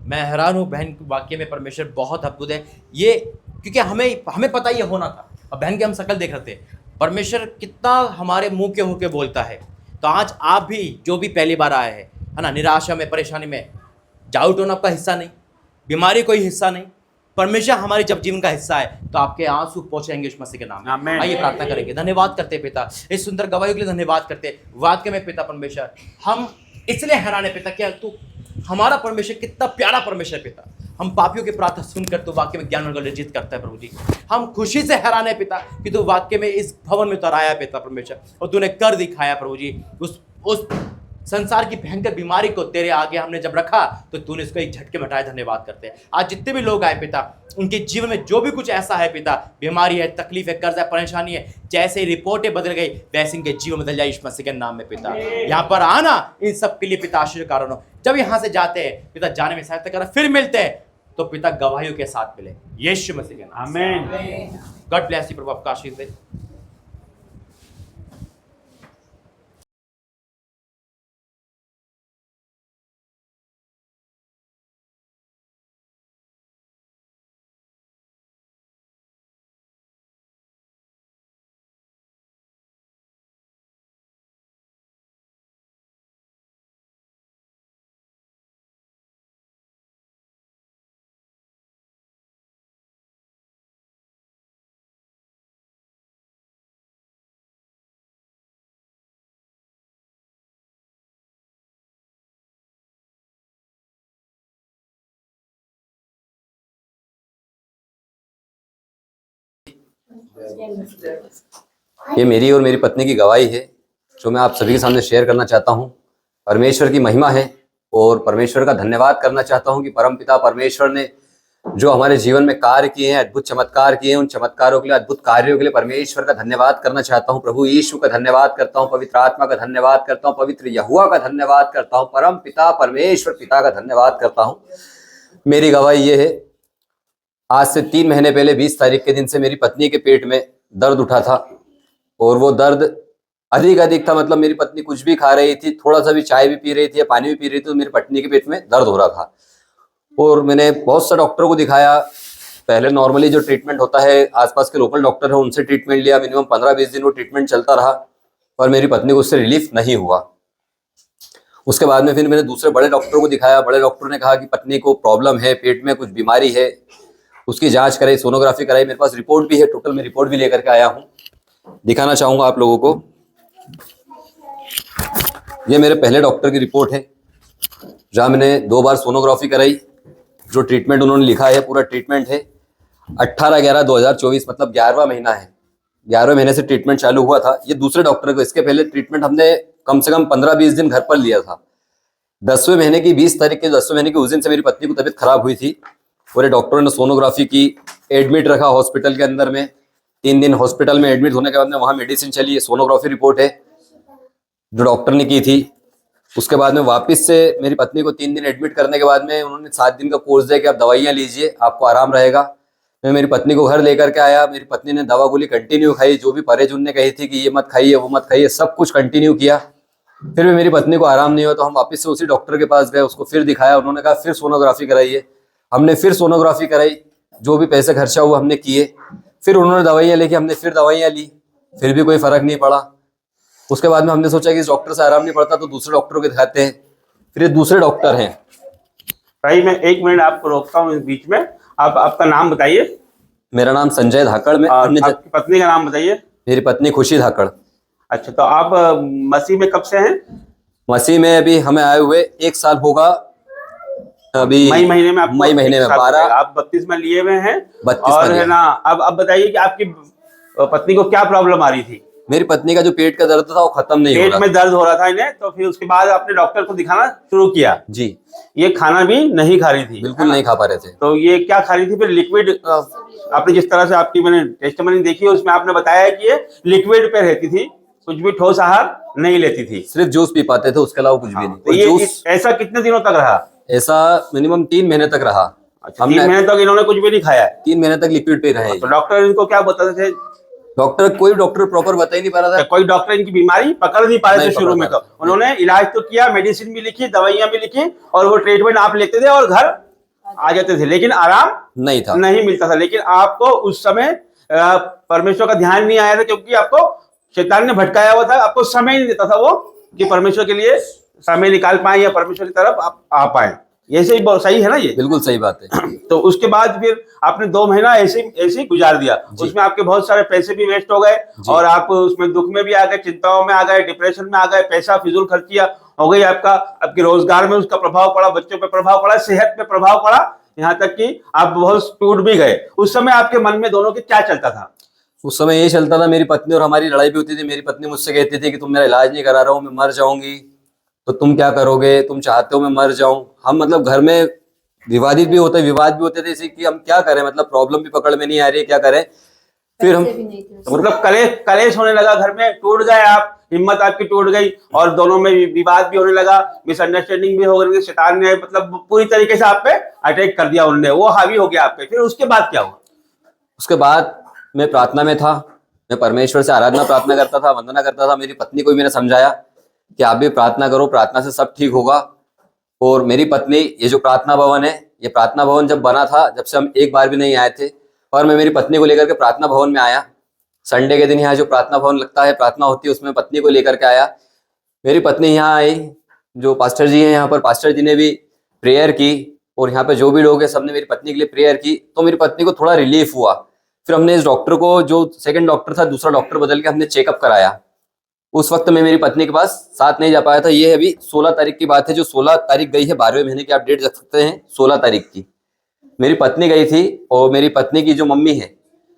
मैं हैरान हूँ बहन, वाक्य में परमेश्वर बहुत अद्भुत है। ये क्योंकि हमें पता ही होना था, अब बहन की हम शकल देख रहे थे, परमेश्वर कितना हमारे मुंह के होके बोलता है। तो आज आप भी जो भी पहली बार आए हैं, है ना, निराशा में, परेशानी में, डाउट होना आपका हिस्सा नहीं, बीमारी कोई हिस्सा नहीं, परमेश्वर हमारे जब जीवन का हिस्सा है, तो आपके आंसू पहुंचेंगे यीशु मसीह के नाम में। आइए प्रार्थना करेंगे। धन्यवाद करते हैं पिता, इस सुंदर गवाही के लिए धन्यवाद करते हैं। वाक्य में पिता परमेश्वर, हम इसलिए हैरान है पिता, क्या तू हमारा परमेश्वर कितना प्यारा परमेश्वर पिता। हम पापियों की प्रार्थना सुनकर तो वाक्य में ज्ञान को लज्जित करता है प्रभु जी। हम खुशी से हैरान है पिता कि तू वाक्य में इस भवन में उतराया है पिता परमेश्वर, और तूने कर दिखाया प्रभु जी। उस संसार की भयंकर बीमारी को तेरे आगे हमने जब रखा तो तूने इसको एक झटके में हटाया। धन्यवाद करते हैं। आज जितने भी लोग आए पिता, उनके जीवन में जो भी कुछ ऐसा है पिता, बीमारी है, तकलीफ है, कर्ज है, परेशानी है, जैसे रिपोर्टें बदल गई वैसे इनके जीवन बदल जाए यीशु मसीह के नाम में पिता। यहाँ पर आना इन सब के लिए पिता आश्चर्य कारण हो। जब यहाँ से जाते हैं पिता, जाने में सहायता करा, फिर मिलते हैं तो पिता गवाहियों के साथ मिले यीशु मसीह के नाम। आमीन। गॉड ब्लेस यू प्रभु, आपका आशीष दे। ये मेरी और मेरी पत्नी की गवाही है जो मैं आप सभी के सामने शेयर करना चाहता हूँ। परमेश्वर की महिमा है और परमेश्वर का धन्यवाद करना चाहता हूँ कि परमपिता परमेश्वर ने जो हमारे जीवन में कार्य किए हैं, अद्भुत चमत्कार किए हैं, उन चमत्कारों के लिए, अद्भुत कार्यों के लिए परमेश्वर का धन्यवाद करना चाहता हूँ। प्रभु यीशु का धन्यवाद करता हूँ, पवित्र आत्मा का धन्यवाद करता हूँ, पवित्र यहोवा का धन्यवाद करता हूँ, परम पिता परमेश्वर पिता का धन्यवाद करता हूँ। मेरी गवाही ये है, आज से 3 महीने पहले 20 तारीख के दिन से मेरी पत्नी के पेट में दर्द उठा था और वो दर्द अधिक था। मतलब मेरी पत्नी कुछ भी खा रही थी, थोड़ा सा भी चाय भी पी रही थी या पानी भी पी रही थी, तो मेरी पत्नी के पेट में दर्द हो रहा था। और मैंने बहुत से डॉक्टरों को दिखाया। पहले नॉर्मली जो ट्रीटमेंट होता है, आसपास के लोकल डॉक्टर है उनसे ट्रीटमेंट लिया। मिनिमम 15-20 दिन वो ट्रीटमेंट चलता रहा और मेरी पत्नी को उससे रिलीफ नहीं हुआ। उसके बाद में फिर मैंने दूसरे बड़े डॉक्टरों को दिखाया। बड़े डॉक्टर ने कहा कि पत्नी को प्रॉब्लम है, पेट में कुछ बीमारी है, उसकी जांच कराई, सोनोग्राफी कराई। मेरे पास रिपोर्ट भी है, टोटल मैं रिपोर्ट भी लेकर के आया हूँ, दिखाना चाहूँगा आप लोगों को। ये मेरे पहले डॉक्टर की रिपोर्ट है जहाँ मैंने 2 बार सोनोग्राफी कराई। जो ट्रीटमेंट उन्होंने लिखा है, पूरा ट्रीटमेंट है 18/11/2024, मतलब 11वां महीना है। 11वें महीने से ट्रीटमेंट चालू हुआ था। ये दूसरे डॉक्टर को, इसके पहले ट्रीटमेंट हमने कम से कम 15-20 दिन घर पर लिया था। 10वें महीने की 20 तारीख के 10वें महीने के उस दिन से मेरी पत्नी को तबीयत खराब हुई थी और ये डॉक्टरों ने सोनोग्राफी की, एडमिट रखा हॉस्पिटल के अंदर में। 3 दिन हॉस्पिटल में एडमिट होने के बाद में वहाँ मेडिसिन चली। ये सोनोग्राफी रिपोर्ट है जो डॉक्टर ने की थी। उसके बाद में वापस से मेरी पत्नी को 3 दिन एडमिट करने के बाद में उन्होंने 7 दिन का कोर्स दिया कि आप दवाइयाँ लीजिए, आपको आराम रहेगा। मैं मेरी पत्नी को घर लेकर के आया। मेरी पत्नी ने दवा गोली कंटिन्यू खाई, जो भी परहेज उनने कही थी कि ये मत खाइए वो मत खाइए, सब कुछ कंटिन्यू किया। फिर भी मेरी पत्नी को आराम नहीं हुआ तो हम वापस से उसी डॉक्टर के पास गए, उसको फिर दिखाया। उन्होंने कहा फिर सोनोग्राफी कराइए। हमने फिर सोनोग्राफी कराई, जो भी पैसे खर्चा हुआ हमने किए। फिर उन्होंने दवाइयाँ लेके हमने फिर दवाइयाँ ली, फिर भी कोई फर्क नहीं पड़ा। उसके बाद में हमने सोचा कि इस डॉक्टर से आराम नहीं पड़ता तो दूसरे डॉक्टरों को दिखाते हैं। फिर ये दूसरे डॉक्टर हैं। भाई मैं 1 मिनट आपको रोकता हूँ इस बीच में। आप आपका नाम बताइए। मेरा नाम संजय धाकड़। में आपकी पत्नी का नाम बताइए। मेरी पत्नी खुशी धाकड़। अच्छा, तो आप मसीह में कब से हैं? मसीह में अभी हमें आए हुए 1 साल होगा। अभी मई महीने में, मई महीने में 12 आप बपतिस्मा लिए हुए हैं। 32 और है ना, अब बताइए कि आपकी पत्नी को क्या प्रॉब्लम आ रही थी? मेरी पत्नी का जो पेट का दर्द था वो खत्म नहीं हो रहा। पेट में दर्द हो रहा था इन्हें, तो फिर उसके बाद आपने डॉक्टर को दिखाना शुरू किया। जी। ये खाना भी नहीं खा रही थी? बिल्कुल नहीं खा पा रहे थे। तो ये क्या खा रही थी फिर? लिक्विड। आपने जिस तरह से आपकी मैंने टेस्टमनी देखी है उसमें आपने बताया है कि ये लिक्विड पे रहती थी, कुछ भी ठोस आहार नहीं लेती थी, सिर्फ जूस पी पाते थे, उसके अलावा कुछ भी नहीं। तो ये ऐसा कितने दिनों तक रहा? ऐसा मिनिमम 3 महीने तक रहा। अच्छा, 3 महीने तक इन्होंने कुछ भी नहीं खाया? 3 महीने तक लिक्विड पे रहे। तो डॉक्टर इनको क्या बताते थे? कोई डॉक्टर प्रॉपर बता ही नहीं पा रहा था। कोई डॉक्टर इनकी बीमारी पकड़ नहीं पा रहे थे शुरू में। तो उन्होंने इलाज तो किया, मेडिसिन भी लिखी, दवाइयां भी लिखी और वो ट्रीटमेंट आप लेते थे और घर आ जाते थे, लेकिन आराम नहीं था, नहीं मिलता था। लेकिन आपको उस समय परमेश्वर का ध्यान नहीं आया था क्योंकि आपको शैतान ने भटकाया हुआ था। आपको समय नहीं देता था वो कि परमेश्वर के लिए समय निकाल पाए या परमेश्वर की तरफ आप आ पाए। ये सही है ना? ये बिल्कुल सही बात है। तो उसके बाद फिर आपने 2 महीना ऐसे ही गुजार दिया। उसमें आपके बहुत सारे पैसे भी वेस्ट हो गए और आप उसमें दुख में भी आ गए, चिंताओं में आ गए, डिप्रेशन में आ गए, पैसा फिजूल खर्चिया हो गई आपका, आपके रोजगार में उसका प्रभाव पड़ा, बच्चों पे प्रभाव पड़ा, सेहत पे प्रभाव पड़ा, यहाँ तक कि आप बहुत टूट भी गए। उस समय आपके मन में दोनों के क्या चलता था? उस समय ये चलता था, मेरी पत्नी और हमारी लड़ाई भी होती थी। मेरी पत्नी मुझसे कहती थी कि तुम मेरा इलाज नहीं करा रहा हो, मैं मर जाऊंगी, तो तुम क्या करोगे? तुम चाहते हो मैं मर जाऊं। हम मतलब घर में विवाद भी होते थे इसी कि हम क्या करें, मतलब प्रॉब्लम भी पकड़ में नहीं आ रही है, क्या करें। फिर हम मतलब कलेश होने लगा घर में, टूट गए आप, हिम्मत आपकी टूट गई और दोनों में विवाद भी होने लगा, मिसअंडरस्टैंडिंग भी हो गई। शैतान ने मतलब पूरी तरीके से आप पे अटैक कर दिया, उन्होंने वो हावी हो गया आप पे। फिर उसके बाद क्या हुआ? उसके बाद मैं प्रार्थना में था, मैं परमेश्वर से आराधना प्रार्थना करता था, वंदना करता था। मेरी पत्नी को भी मैंने समझाया कि आप भी प्रार्थना करो, प्रार्थना से सब ठीक होगा। और मेरी पत्नी, ये जो प्रार्थना भवन है, ये प्रार्थना भवन जब बना था, जब से हम एक बार भी नहीं आए थे, और मैं मेरी पत्नी को लेकर के प्रार्थना भवन में आया। संडे के दिन यहाँ जो प्रार्थना भवन लगता है, प्रार्थना होती है, उसमें पत्नी को लेकर के आया। मेरी पत्नी यहाँ आई, जो पास्टर जी हैं यहाँ पर, पास्टर जी ने भी प्रेयर की और यहाँ पे जो भी लोग हैं सबने मेरी पत्नी के लिए प्रेयर की, तो मेरी पत्नी को थोड़ा रिलीफ हुआ। फिर हमने इस डॉक्टर को, जो सेकंड डॉक्टर था, दूसरा डॉक्टर बदल के हमने चेकअप कराया। उस वक्त मैं मेरी पत्नी के पास साथ नहीं जा पाया था। ये अभी 16 तारीख की बात है, जो 16 तारीख गई है 12वें महीने की, आप डेट रख सकते हैं 16 तारीख की मेरी पत्नी गई थी। और मेरी पत्नी की जो मम्मी है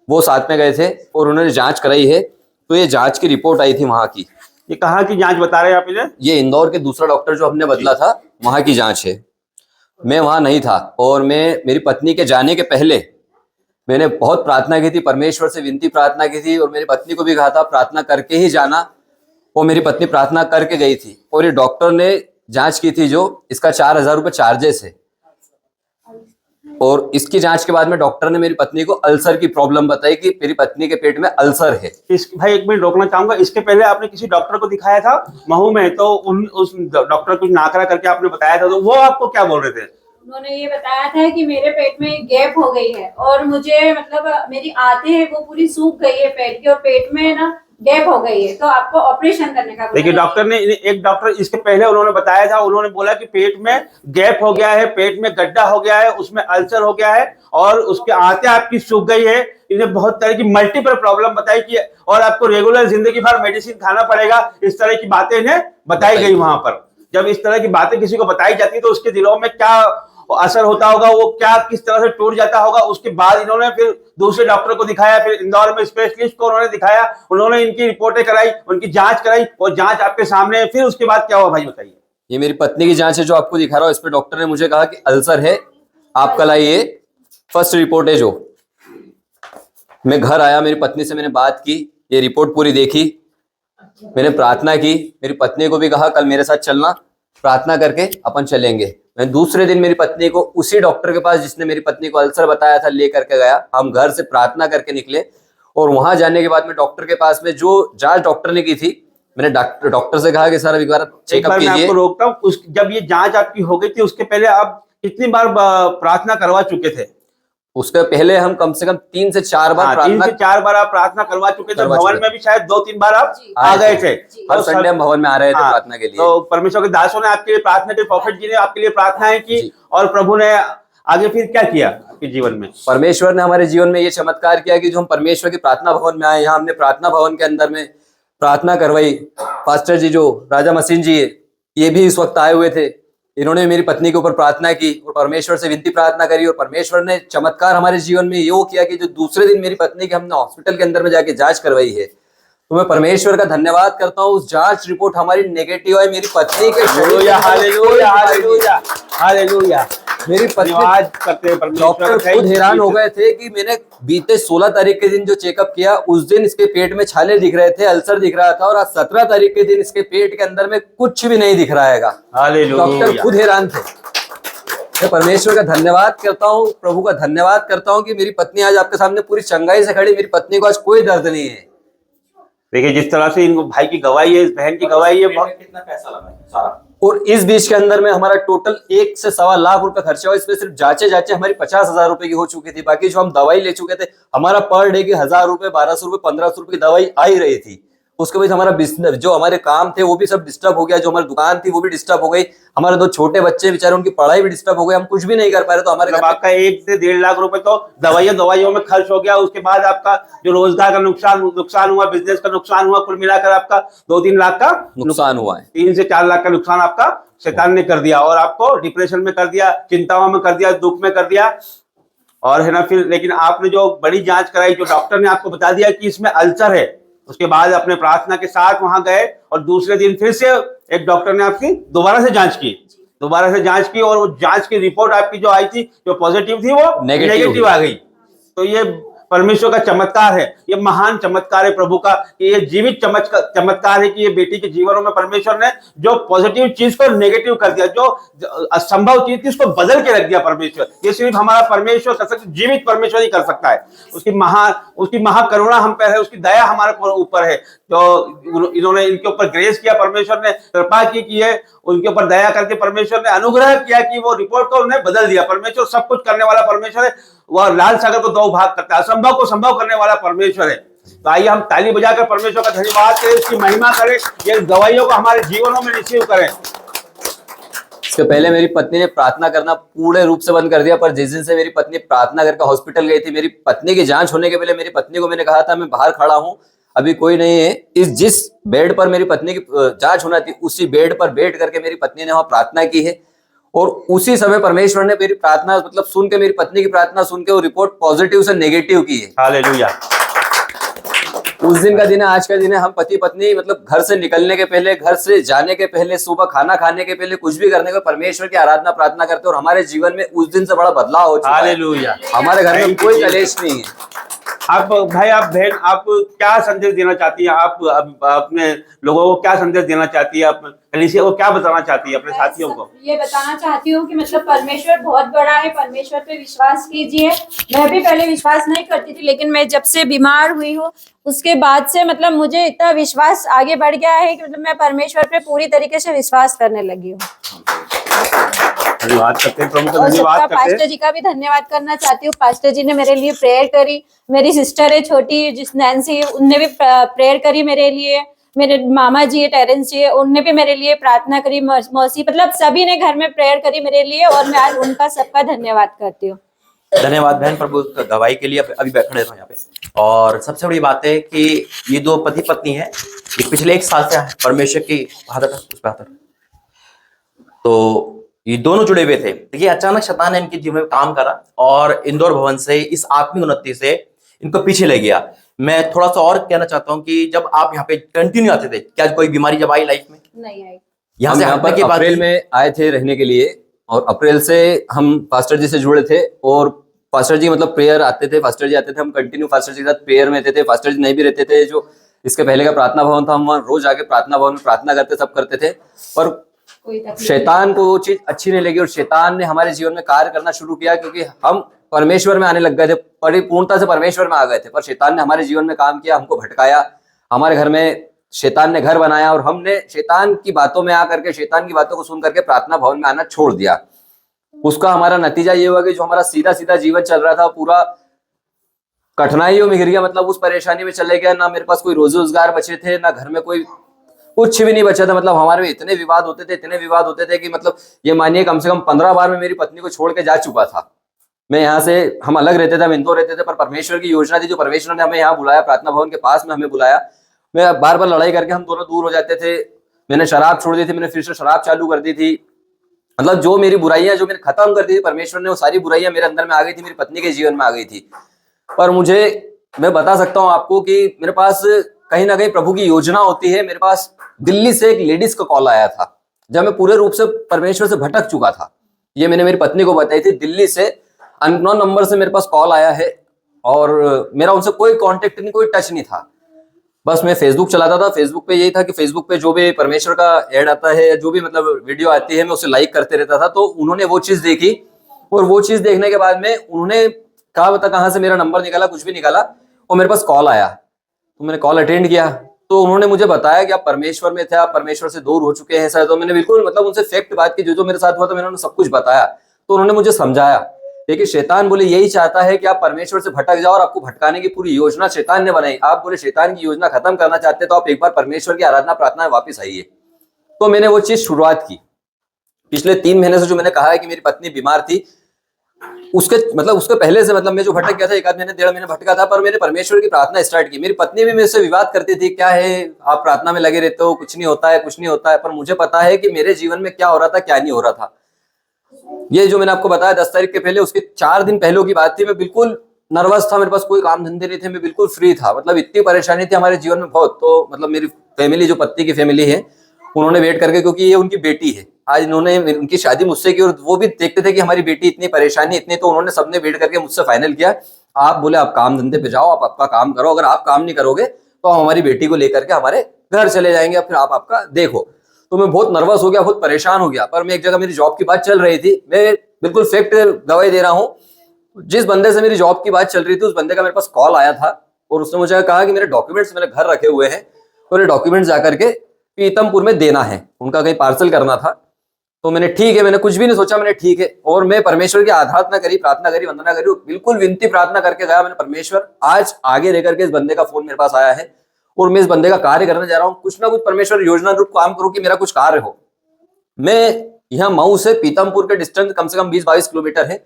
वो साथ में गए थे और उन्होंने जांच कराई है। तो ये जांच की रिपोर्ट आई थी वहां की। ये कहाँ की जांच बता रहे हैं आप इन्हें? ये इंदौर के दूसरा डॉक्टर जो हमने बदला था वहां की जांच है। मैं वहां नहीं था और मेरी पत्नी के जाने के पहले मैंने बहुत प्रार्थना की थी, परमेश्वर से विनती प्रार्थना की थी और मेरी पत्नी को भी कहा था प्रार्थना करके ही जाना। और मेरी पत्नी प्रार्थना करके गई थी और ये डॉक्टर ने जांच की थी जो इसका 4,000 रुपये चार्जेस है। और इसकी जांच के बाद में डॉक्टर ने मेरी पत्नी को अल्सर की प्रॉब्लम बताई कि मेरी पत्नी के पेट में अल्सर है। भाई एक मिनट रोकना चाहूंगा, इसके पहले आपने किसी डॉक्टर को दिखाया था महू में, तो उस डॉक्टर को नाकरा करके आपने बताया था, तो वो आपको क्या बोल रहे थे? उन्होंने ये बताया था कि मेरे पेट में गैप हो गई है और मुझे मतलब मेरी आंतें हैं वो पूरी सूख गई है पेट की और पेट में ना गैप हो गई है, तो आपको ऑपरेशन करने का। देखिए डॉक्टर ने, एक डॉक्टर इसके पहले उन्होंने बताया था, उन्होंने बोला कि पेट में गैप हो गया है, पेट में गड्ढा हो गया है, उसमें अल्सर हो गया है और उसके आंतें आपकी सूख गई है। इन्हें बहुत तरह की मल्टीपल प्रॉब्लम बताई कि और आपको रेगुलर जिंदगी भर मेडिसिन खाना पड़ेगा, इस तरह की बातें इन्हें बताई गई वहां पर। जब इस तरह की बातें किसी को बताई जाती है तो उसके दिलों में क्या असर होता होगा, वो क्या किस तरह से टूट जाता होगा। उसके बाद इन्होंने फिर दूसरे डॉक्टर को दिखाया, फिर इंदौर में स्पेशलिस्ट को उन्होंने दिखाया, उन्होंने इनकी रिपोर्टें कराई, उनकी जांच कराई और जांच आपके सामने है। फिर उसके बाद क्या हुआ भाई बताइए? ये मेरी पत्नी की जांच है जो आपको दिखा रहा हूँ। इस पे डॉक्टर ने मुझे कहा कि अल्सर है, आप कल आइए। फर्स्ट रिपोर्ट है जो मैं घर आया, मेरी पत्नी से मैंने बात की, ये रिपोर्ट पूरी देखी, मैंने प्रार्थना की, मेरी पत्नी को भी कहा कल मेरे साथ चलना, प्रार्थना करके अपन चलेंगे। मैं दूसरे दिन मेरी पत्नी को उसी डॉक्टर के पास जिसने मेरी पत्नी को अल्सर बताया था लेकर के गया। हम घर से प्रार्थना करके निकले और वहां जाने के बाद में डॉक्टर के पास में जो जांच डॉक्टर ने की थी, मैंने डॉक्टर से कहा कि सर एक बार चेकअप कीजिए। मैं आपको रोकता हूँ, जब ये जांच आपकी हो गई थी उसके पहले आप कितनी बार प्रार्थना करवा चुके थे? उसके पहले हम कम से कम 3 से 4 बार 3 से 4 बार आप प्रार्थना करवा चुके थे। भवन में भी शायद 2-3 बार आप आ गए थे। हर संडे हम भवन में आ रहे थे प्रार्थना के लिए। तो परमेश्वर के दासों ने आपके लिए प्रार्थना की, प्रॉफिट जी ने आपके लिए प्रार्थनाएं की और प्रभु ने आगे फिर क्या किया आपके जीवन में? परमेश्वर ने हमारे जीवन में ये चमत्कार किया कि जो हम परमेश्वर की प्रार्थना भवन में आए, यहाँ हमने प्रार्थना भवन के अंदर में प्रार्थना करवाई। पास्टर जी जो राजा मसीन जी है, ये भी इस वक्त आए हुए थे, इन्होंने मेरी पत्नी के ऊपर प्रार्थना की और परमेश्वर से विनती प्रार्थना करी और परमेश्वर ने चमत्कार हमारे जीवन में ये किया कि जो दूसरे दिन मेरी पत्नी की हमने हॉस्पिटल के अंदर में जाके जांच करवाई है, तो मैं परमेश्वर का धन्यवाद करता हूँ। उस जांच रिपोर्ट हमारी नेगेटिव है। मेरी पत्नी के हालेलुया हालेलुया हालेलुया हालेलुया। मेरी पत्नी डॉक्टर खुद हैरान हो गए थे कि मैंने बीते 16 तारीख के दिन जो चेकअप किया उस दिन इसके पेट में छाले दिख रहे थे, अल्सर दिख रहा था और आज 17 तारीख के दिन इसके पेट के अंदर में कुछ भी नहीं दिख रहा है। डॉक्टर खुद हैरान थे। मैं परमेश्वर का धन्यवाद करता हूँ, प्रभु का धन्यवाद करता हूँ कि मेरी पत्नी आज आपके सामने पूरी चंगाई से खड़ी। मेरी पत्नी को आज कोई दर्द नहीं है। देखिए जिस तरह से इनको भाई की गवाही है, इस बहन की गवाही है, बहुत कितना पैसा लगा सारा। और इस बीच के अंदर में हमारा टोटल 1 से सवा लाख रुपए खर्चा हुआ। इसमें सिर्फ जांचे हमारी 50,000 रुपए की हो चुकी थी। बाकी जो हम दवाई ले चुके थे, हमारा पर डे की 1,000 रुपए, 1,200 रुपए, 1,500 रुपए की दवाई आ ही रही थी। उसके बाद हमारा बिजनेस, जो हमारे काम थे वो भी सब डिस्टर्ब हो गया, जो हमारी दुकान थी वो भी डिस्टर्ब हो गई, हमारे 2 छोटे बच्चे बेचारे उनकी पढ़ाई भी डिस्टर्ब हो गई, हम कुछ भी नहीं कर पा रहे। तो हमारे आपका 1 से 1.5 लाख रुपए तो दवाइयों में खर्च हो गया। उसके बाद आपका जो रोजगार का नुकसान हुआ, बिजनेस का नुकसान हुआ, कुल मिलाकर आपका 2-3 लाख का नुकसान हुआ है। 3 से 4 लाख का नुकसान आपका शैतान ने कर दिया और आपको डिप्रेशन में कर दिया, चिंताओं में कर दिया, दुख में कर दिया और है ना। फिर लेकिन आपने जो बड़ी जांच कराई, जो डॉक्टर ने आपको बता दिया कि इसमें अल्सर है, उसके बाद अपने प्रार्थना के साथ वहां गए और दूसरे दिन फिर से एक डॉक्टर ने आपकी दोबारा से जांच की और वो जांच की रिपोर्ट आपकी जो आई थी, जो पॉजिटिव थी, वो नेगेटिव आ गई। तो ये परमेश्वर का चमत्कार है, ये महान चमत्कार है प्रभु का, कि ये जीवित चमत्कार है कि ये बेटी के जीवनों में परमेश्वर ने जो पॉजिटिव चीज को नेगेटिव कर दिया, जो असंभव चीज थी उसको बदल के रख दिया परमेश्वर। ये सिर्फ हमारा परमेश्वर कर सकता, जीवित परमेश्वर ही कर सकता है। उसकी महाकरुणा हम पर है, उसकी दया हमारे ऊपर है। जो इन्होंने इनके ऊपर ग्रेस किया, परमेश्वर ने कृपा की है, उनके ऊपर दया करके परमेश्वर ने अनुग्रह किया कि वो रिपोर्ट को उन्हें बदल दिया। परमेश्वर सब कुछ करने वाला परमेश्वर है, वह लाल सागर को 2 भाग करता है, असंभव को संभव करने वाला परमेश्वर है। तो आइए हम ताली बजाकर परमेश्वर का धन्यवाद करें, उसकी महिमा करें, ये गवाहियों को हमारे जीवनों में रिसीव करें। इसके पहले मेरी पत्नी ने प्रार्थना करना पूर्ण रूप से बंद कर दिया, पर जिस दिन से मेरी पत्नी प्रार्थना करके हॉस्पिटल गई थी, मेरी पत्नी की जांच होने के पहले मेरी पत्नी को मैंने कहा था मैं बाहर खड़ा हूं, अभी कोई नहीं है। जिस बेड पर मेरी पत्नी की जांच होना थी उसी बेड पर बैठ करके मेरी पत्नी ने वहां प्रार्थना की है और उसी समय परमेश्वर ने मेरी प्रार्थना मतलब सुन के, मेरी पत्नी की प्रार्थना सुन के वो रिपोर्ट पॉजिटिव से नेगेटिव की है। हालेलुया। उस दिन का दिन है, आज का दिन है। हम पति पत्नी मतलब घर से निकलने के पहले, घर से जाने के पहले, सुबह खाना खाने के पहले, कुछ भी करने के परमेश्वर की आराधना प्रार्थना करते हैं और हमारे जीवन में उस दिन से बड़ा बदलाव हो चुका है। हालेलुया। हमारे घर में कोई कलेश नहीं है। आप भाई, आप बहन, आप क्या संदेश देना चाहती हैं? आप अपने लोगों को क्या संदेश देना चाहती है? आप कलीसिया को क्या बताना चाहती है, अपने साथियों को? ये बताना चाहती हूँ कि मतलब परमेश्वर बहुत बड़ा है, परमेश्वर पे विश्वास कीजिए। मैं भी पहले विश्वास नहीं करती थी, लेकिन मैं जब से बीमार हुई हूँ उसके बाद से मतलब मुझे इतना विश्वास आगे बढ़ गया है कि मतलब मैं परमेश्वर पे पूरी तरीके से विश्वास करने लगी हूँ। धन्यवाद करते हैं, प्रभु का और धन्यवाद करते पास्टर हैं। जी का भी धन्यवाद करना चाहती हूँ। पास्टर जी ने मेरे लिए प्रेयर करी। मेरी सिस्टर है छोटी, जिस नैन्सी, उनने भी प्रेयर करी मेरे लिए। मेरे मामा जी है टेरेंस जी है, उनने भी मेरे लिए प्रार्थना करी। मौसी, मतलब सभी ने घर में प्रेयर करी मेरे लिए और मैं आज उनका सबका धन्यवाद करती हूँ। धन्यवाद बहन, प्रभु गवाही के लिए। अभी बैठे रहो यहाँ पे। और सबसे बड़ी बात है कि ये दो पति पत्नी है, ये पिछले 1 साल से परमेश्वर की तो ये दोनों जुड़े हुए थे। देखिए, अचानक शैतान ने इनके जीवन में काम करा और इंदौर भवन से, इस आत्मिक उन्नति से इनको पीछे ले गया। मैं थोड़ा सा और कहना चाहता हूँ कि जब आप यहाँ पे कंटिन्यू आते थे, क्या कोई बीमारी जब आई लाइफ में? नहीं आई। यहाँ से हटने के बाद अप्रैल में आए थे रहने के लिए और अप्रैल से हम पास्टर जी से जुड़े थे और पास्टर जी मतलब प्रेयर आते थे, पास्टर जी आते थे, हम कंटिन्यू पास्टर जी के साथ प्रेयर में थे। पास्टर जी नहीं भी रहते थे, जो इसके पहले का प्रार्थना भवन था, हम वहाँ रोज आके प्रार्थना भवन में प्रार्थना करते, सब करते थे। पर शैतान को वो चीज अच्छी नहीं लगी और शैतान ने हमारे जीवन में कार्य करना शुरू किया, क्योंकि हम परमेश्वर में आने लग गए थे, परिपूर्णता से परमेश्वर में आ गए थे। पर शैतान ने हमारे जीवन में काम किया, हमको भटकाया। हमारे घर में शैतान ने घर बनाया और हमने शैतान की बातों में आकर के, शैतान की बातों को सुन करके प्रार्थना भवन में आना छोड़ दिया। उसका हमारा नतीजा ये हुआ कि जो हमारा सीधा सीधा जीवन चल रहा था पूरा कठिनाइयों में गिर गया। मतलब उस परेशानी में चले गया। ना मेरे पास कोई रोजगार बचे थे, ना घर में कोई कुछ भी नहीं बचा था। मतलब हमारे में इतने विवाद होते थे कि मतलब ये मानिए कम से कम 15 बार मैं मेरी पत्नी को छोड़ के जा चुका था। मैं यहाँ से, हम अलग रहते थे, हम इंदौर रहते थे, पर परमेश्वर की योजना थी, जो परमेश्वर ने हमें यहाँ बुलाया, प्रार्थना भवन के पास में हमें बुलाया। मैं बार बार लड़ाई करके हम दोनों दूर हो जाते थे। मैंने शराब छोड़ दी थी, मैंने फिर से शराब चालू कर दी थी। मतलब जो मेरी बुराइयां जो मैंने खत्म कर दी थी, परमेश्वर ने वो सारी बुराइयां मेरे अंदर में आ गई थी, मेरी पत्नी के जीवन में आ गई थी। पर मैं बता सकता हूँ आपको कि मेरे पास कहीं ना कहीं प्रभु की योजना होती है। मेरे पास दिल्ली से एक लेडीज का कॉल आया था जब मैं पूरे रूप से परमेश्वर से भटक चुका था। ये मैंने मेरी पत्नी को बताई थी। दिल्ली से अननोन नंबर से मेरे पास कॉल आया है और मेरा उनसे कोई कांटेक्ट नहीं, कोई टच नहीं था। बस मैं फेसबुक चलाता था। फेसबुक पे यही था कि फेसबुक पे जो भी परमेश्वर का ऐड आता है या जो भी मतलब वीडियो आती है, मैं उसे लाइक करते रहता था। तो उन्होंने वो चीज देखी और वो चीज देखने के बाद में उन्होंने कहा बता कहाँ से मेरा नंबर निकाला, कुछ भी निकाला, और मेरे पास कॉल आया। तो मैंने कॉल अटेंड किया तो उन्होंने मुझे बताया कि आप परमेश्वर में थे, आप परमेश्वर से दूर हो चुके हैं सर। तो मैंने बिल्कुल मतलब उनसे फैक्ट बात की, जो मेरे साथ हुआ था मैंने उन्हें सब कुछ बताया। तो उन्होंने मुझे समझाया। देखिए, शैतान बोले यही चाहता है कि आप परमेश्वर से भटक जाओ और आपको भटकाने की पूरी योजना शैतान ने बनाई। आप बोले शैतान की योजना खत्म करना चाहते तो आप एक बार परमेश्वर की आराधना प्रार्थना में वापस आइए। तो मैंने वो चीज शुरुआत की। पिछले 3 महीने से जो मैंने कहा है कि मेरी पत्नी बीमार थी, उसके पहले से मतलब मैं जो भटक गया था, 1 आध महीने 1.5 महीने भटका था, पर मैंने परमेश्वर की प्रार्थना स्टार्ट की। मेरी पत्नी भी मेरे से विवाद करती थी, क्या है आप प्रार्थना में लगे रहते हो, कुछ नहीं होता है, कुछ नहीं होता है। पर मुझे पता है कि मेरे जीवन में क्या हो रहा था, क्या नहीं हो रहा था। ये जो मैंने आपको बताया 10 तारीख के पहले, उसके 4 दिन पहले की बात थी। मैं बिल्कुल नर्वस था, मेरे पास कोई काम धंधे नहीं थे, मैं बिल्कुल फ्री था। मतलब इतनी परेशानी थी हमारे जीवन में बहुत। तो मतलब मेरी फैमिली, जो पति की फैमिली है, उन्होंने वेट करके, क्योंकि ये उनकी बेटी है, आज इन्होंने उनकी शादी मुझसे की और वो भी देखते थे कि हमारी बेटी इतनी परेशानी इतनी, तो उन्होंने सबने वेट करके मुझसे फाइनल किया, आप बोले आप काम धंधे पे जाओ, आप आपका काम करो, अगर आप काम नहीं करोगे तो हम हमारी बेटी को लेकर के हमारे घर चले जाएंगे, फिर आप आपका देखो। तो मैं बहुत नर्वस हो गया, बहुत परेशान हो गया। पर मैं एक जगह, मेरी जॉब की बात चल रही थी, मैं बिल्कुल फैक्ट गवाही दे रहा हूँ, जिस बंदे से मेरी जॉब की बात चल रही थी उस बंदे का मेरे पास कॉल आया था और उसने मुझे कहा कि मेरे डॉक्यूमेंट्स मेरे घर रखे हुए हैं और ये डॉक्यूमेंट्स जाकर के पीतमपुर में देना है, उनका कहीं पार्सल करना था। तो मैंने ठीक है, मैंने कुछ भी नहीं सोचा, मैंने ठीक है। और मैं परमेश्वर की आराधना करी, प्रार्थना करी, वंदना करी, बिल्कुल विनती प्रार्थना करके गया मैंने, परमेश्वर आज आगे रह करके इस बंदे का फोन मेरे पास आया है और मैं इस बंदे का कार्य करने जा रहा हूँ। कुछ ना कुछ परमेश्वर योजना रूप काम करूँ कि मेरा कुछ कार्य हो। मैं यहाँ मऊ से पीतमपुर के डिस्टेंस कम से कम 20-22 किलोमीटर है।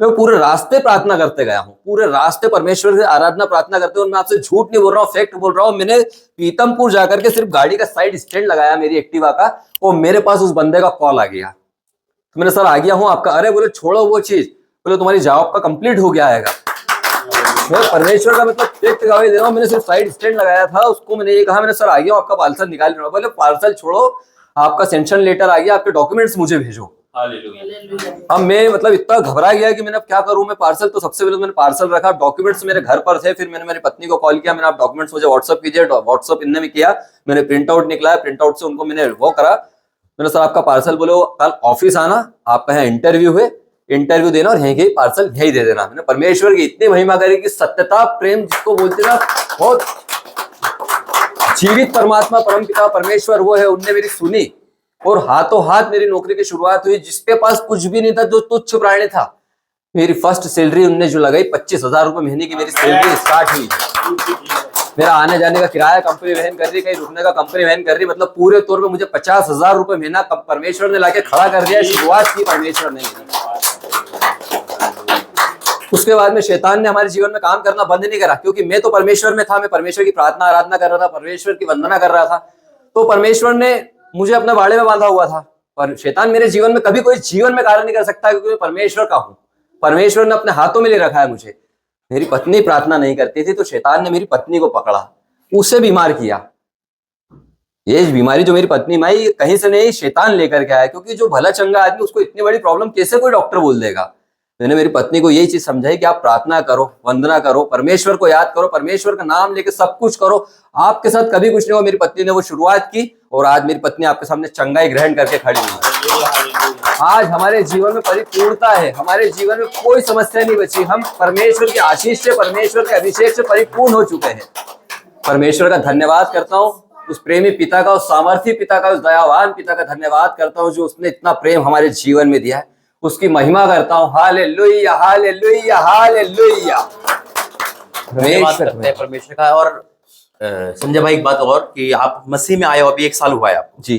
मैं पूरे रास्ते प्रार्थना करते गया हूँ, पूरे रास्ते परमेश्वर से आराधना प्रार्थना करते हुए। मैं आपसे झूठ नहीं बोल रहा हूँ, फैक्ट बोल रहा हूँ। मैंने पीतमपुर जाकर के सिर्फ गाड़ी का साइड स्टैंड लगाया मेरी एक्टिवा का और मेरे पास उस बंदे का कॉल आ गया। तो मैंने सर आ गया हूँ आपका। अरे बोले छोड़ो वो चीज, बोले तुम्हारी जॉब का कंप्लीट हो गया आएगा। मैं परमेश्वर का मतलब फेक गवाही दे रहा हूँ। मैंने सिर्फ साइड स्टैंड लगाया था, उसको मैंने ये कहा, मैंने सर आ गया हूँ आपका पार्सल निकाल रहा हूँ। बोले पार्सल छोड़ो, आपका सेंक्शन लेटर आ गया, आपके डॉक्यूमेंट्स मुझे भेजो। अब मैं मतलब इतना घबरा गया कि मैंने अब क्या करूं। मैं पार्सल तो सबसे पहले मैंने पार्सल रखा, डॉक्यूमेंट्स मेरे घर पर थे। फिर मैंने मेरी पत्नी को कॉल किया, मैंने आप डॉक्यूमेंट्स मुझे व्हाट्सअप कीजिए। व्हाट्सअप इनने भी किया, मैंने प्रिंट आउट निकला, प्रिंट आउट से उनको मैंने वो करा। मैंने सर आपका पार्सल, बोले कल ऑफिस आना, आपका यहाँ इंटरव्यू है, इंटरव्यू देना और यहीं पार्सल यही दे देना। मैंने परमेश्वर की इतनी महिमा करी कि सत्यता प्रेम जिसको बोलते ना, बहुत जीवित परमात्मा परम पिता परमेश्वर वो है, उनने मेरी सुनी और हाथों हाथ मेरी नौकरी की शुरुआत हुई। जिसके पास कुछ भी नहीं था, जो तुच्छ प्राणी था, मेरी फर्स्ट सैलरी उनने जो लगाई 25,000 रुपए महीने की मेरी सैलरी स्टार्ट हुई। मेरा आने जाने का किराया कंपनी वहन कर रही, कहीं रुकने का कंपनी वहन कर रही। मतलब पूरे तौर पे मुझे 50,000 रुपए महीना परमेश्वर ने लाके खड़ा कर दिया। शुरुआत की परमेश्वर ने मेरी। उसके बाद में शैतान ने हमारे जीवन में काम करना बंद नहीं करा, क्योंकि मैं तो परमेश्वर में था, मैं परमेश्वर की प्रार्थना आराधना कर रहा था, परमेश्वर की वंदना कर रहा था। तो परमेश्वर ने मुझे अपने बाड़े में बांधा हुआ था। पर शैतान मेरे जीवन में कभी कोई जीवन में कार्य नहीं कर सकता, क्योंकि मैं परमेश्वर का हूँ। परमेश्वर ने अपने हाथों में ले रखा है मुझे। मेरी पत्नी प्रार्थना नहीं करती थी, तो शैतान ने मेरी पत्नी को पकड़ा, उसे बीमार किया। ये बीमारी जो मेरी पत्नी में आई, कहीं से नहीं, शैतान लेकर के आया। क्योंकि जो भला चंगा आदमी, उसको इतनी बड़ी प्रॉब्लम कैसे कोई डॉक्टर बोल देगा। मैंने मेरी पत्नी को यही चीज समझाई कि आप प्रार्थना करो, वंदना करो, परमेश्वर को याद करो, परमेश्वर का नाम लेके सब कुछ करो, आपके साथ कभी कुछ नहीं हो। मेरी पत्नी ने वो शुरुआत की और आज मेरी पत्नी आपके सामने चंगाई ग्रहण करके खड़ी हुई। आज हमारे जीवन में परिपूर्णता है, हमारे जीवन में कोई समस्या नहीं बची। हम परमेश्वर की आशीष से, परमेश्वर के अभिषेक से परिपूर्ण हो चुके हैं। परमेश्वर का धन्यवाद करता हूँ, उस प्रेमी पिता का, उस सामर्थी पिता का, उस दयावान पिता का धन्यवाद करता हूँ, जो उसने इतना प्रेम हमारे जीवन में दिया है। उसकी महिमा करता हूँ। Hallelujah, hallelujah, hallelujah. धन्यवाद करते हैं परमेश्वर का। और संजय भाई एक बात और, कि आप मसीह में आए हो, अभी 1 साल हुआ है आपको जी।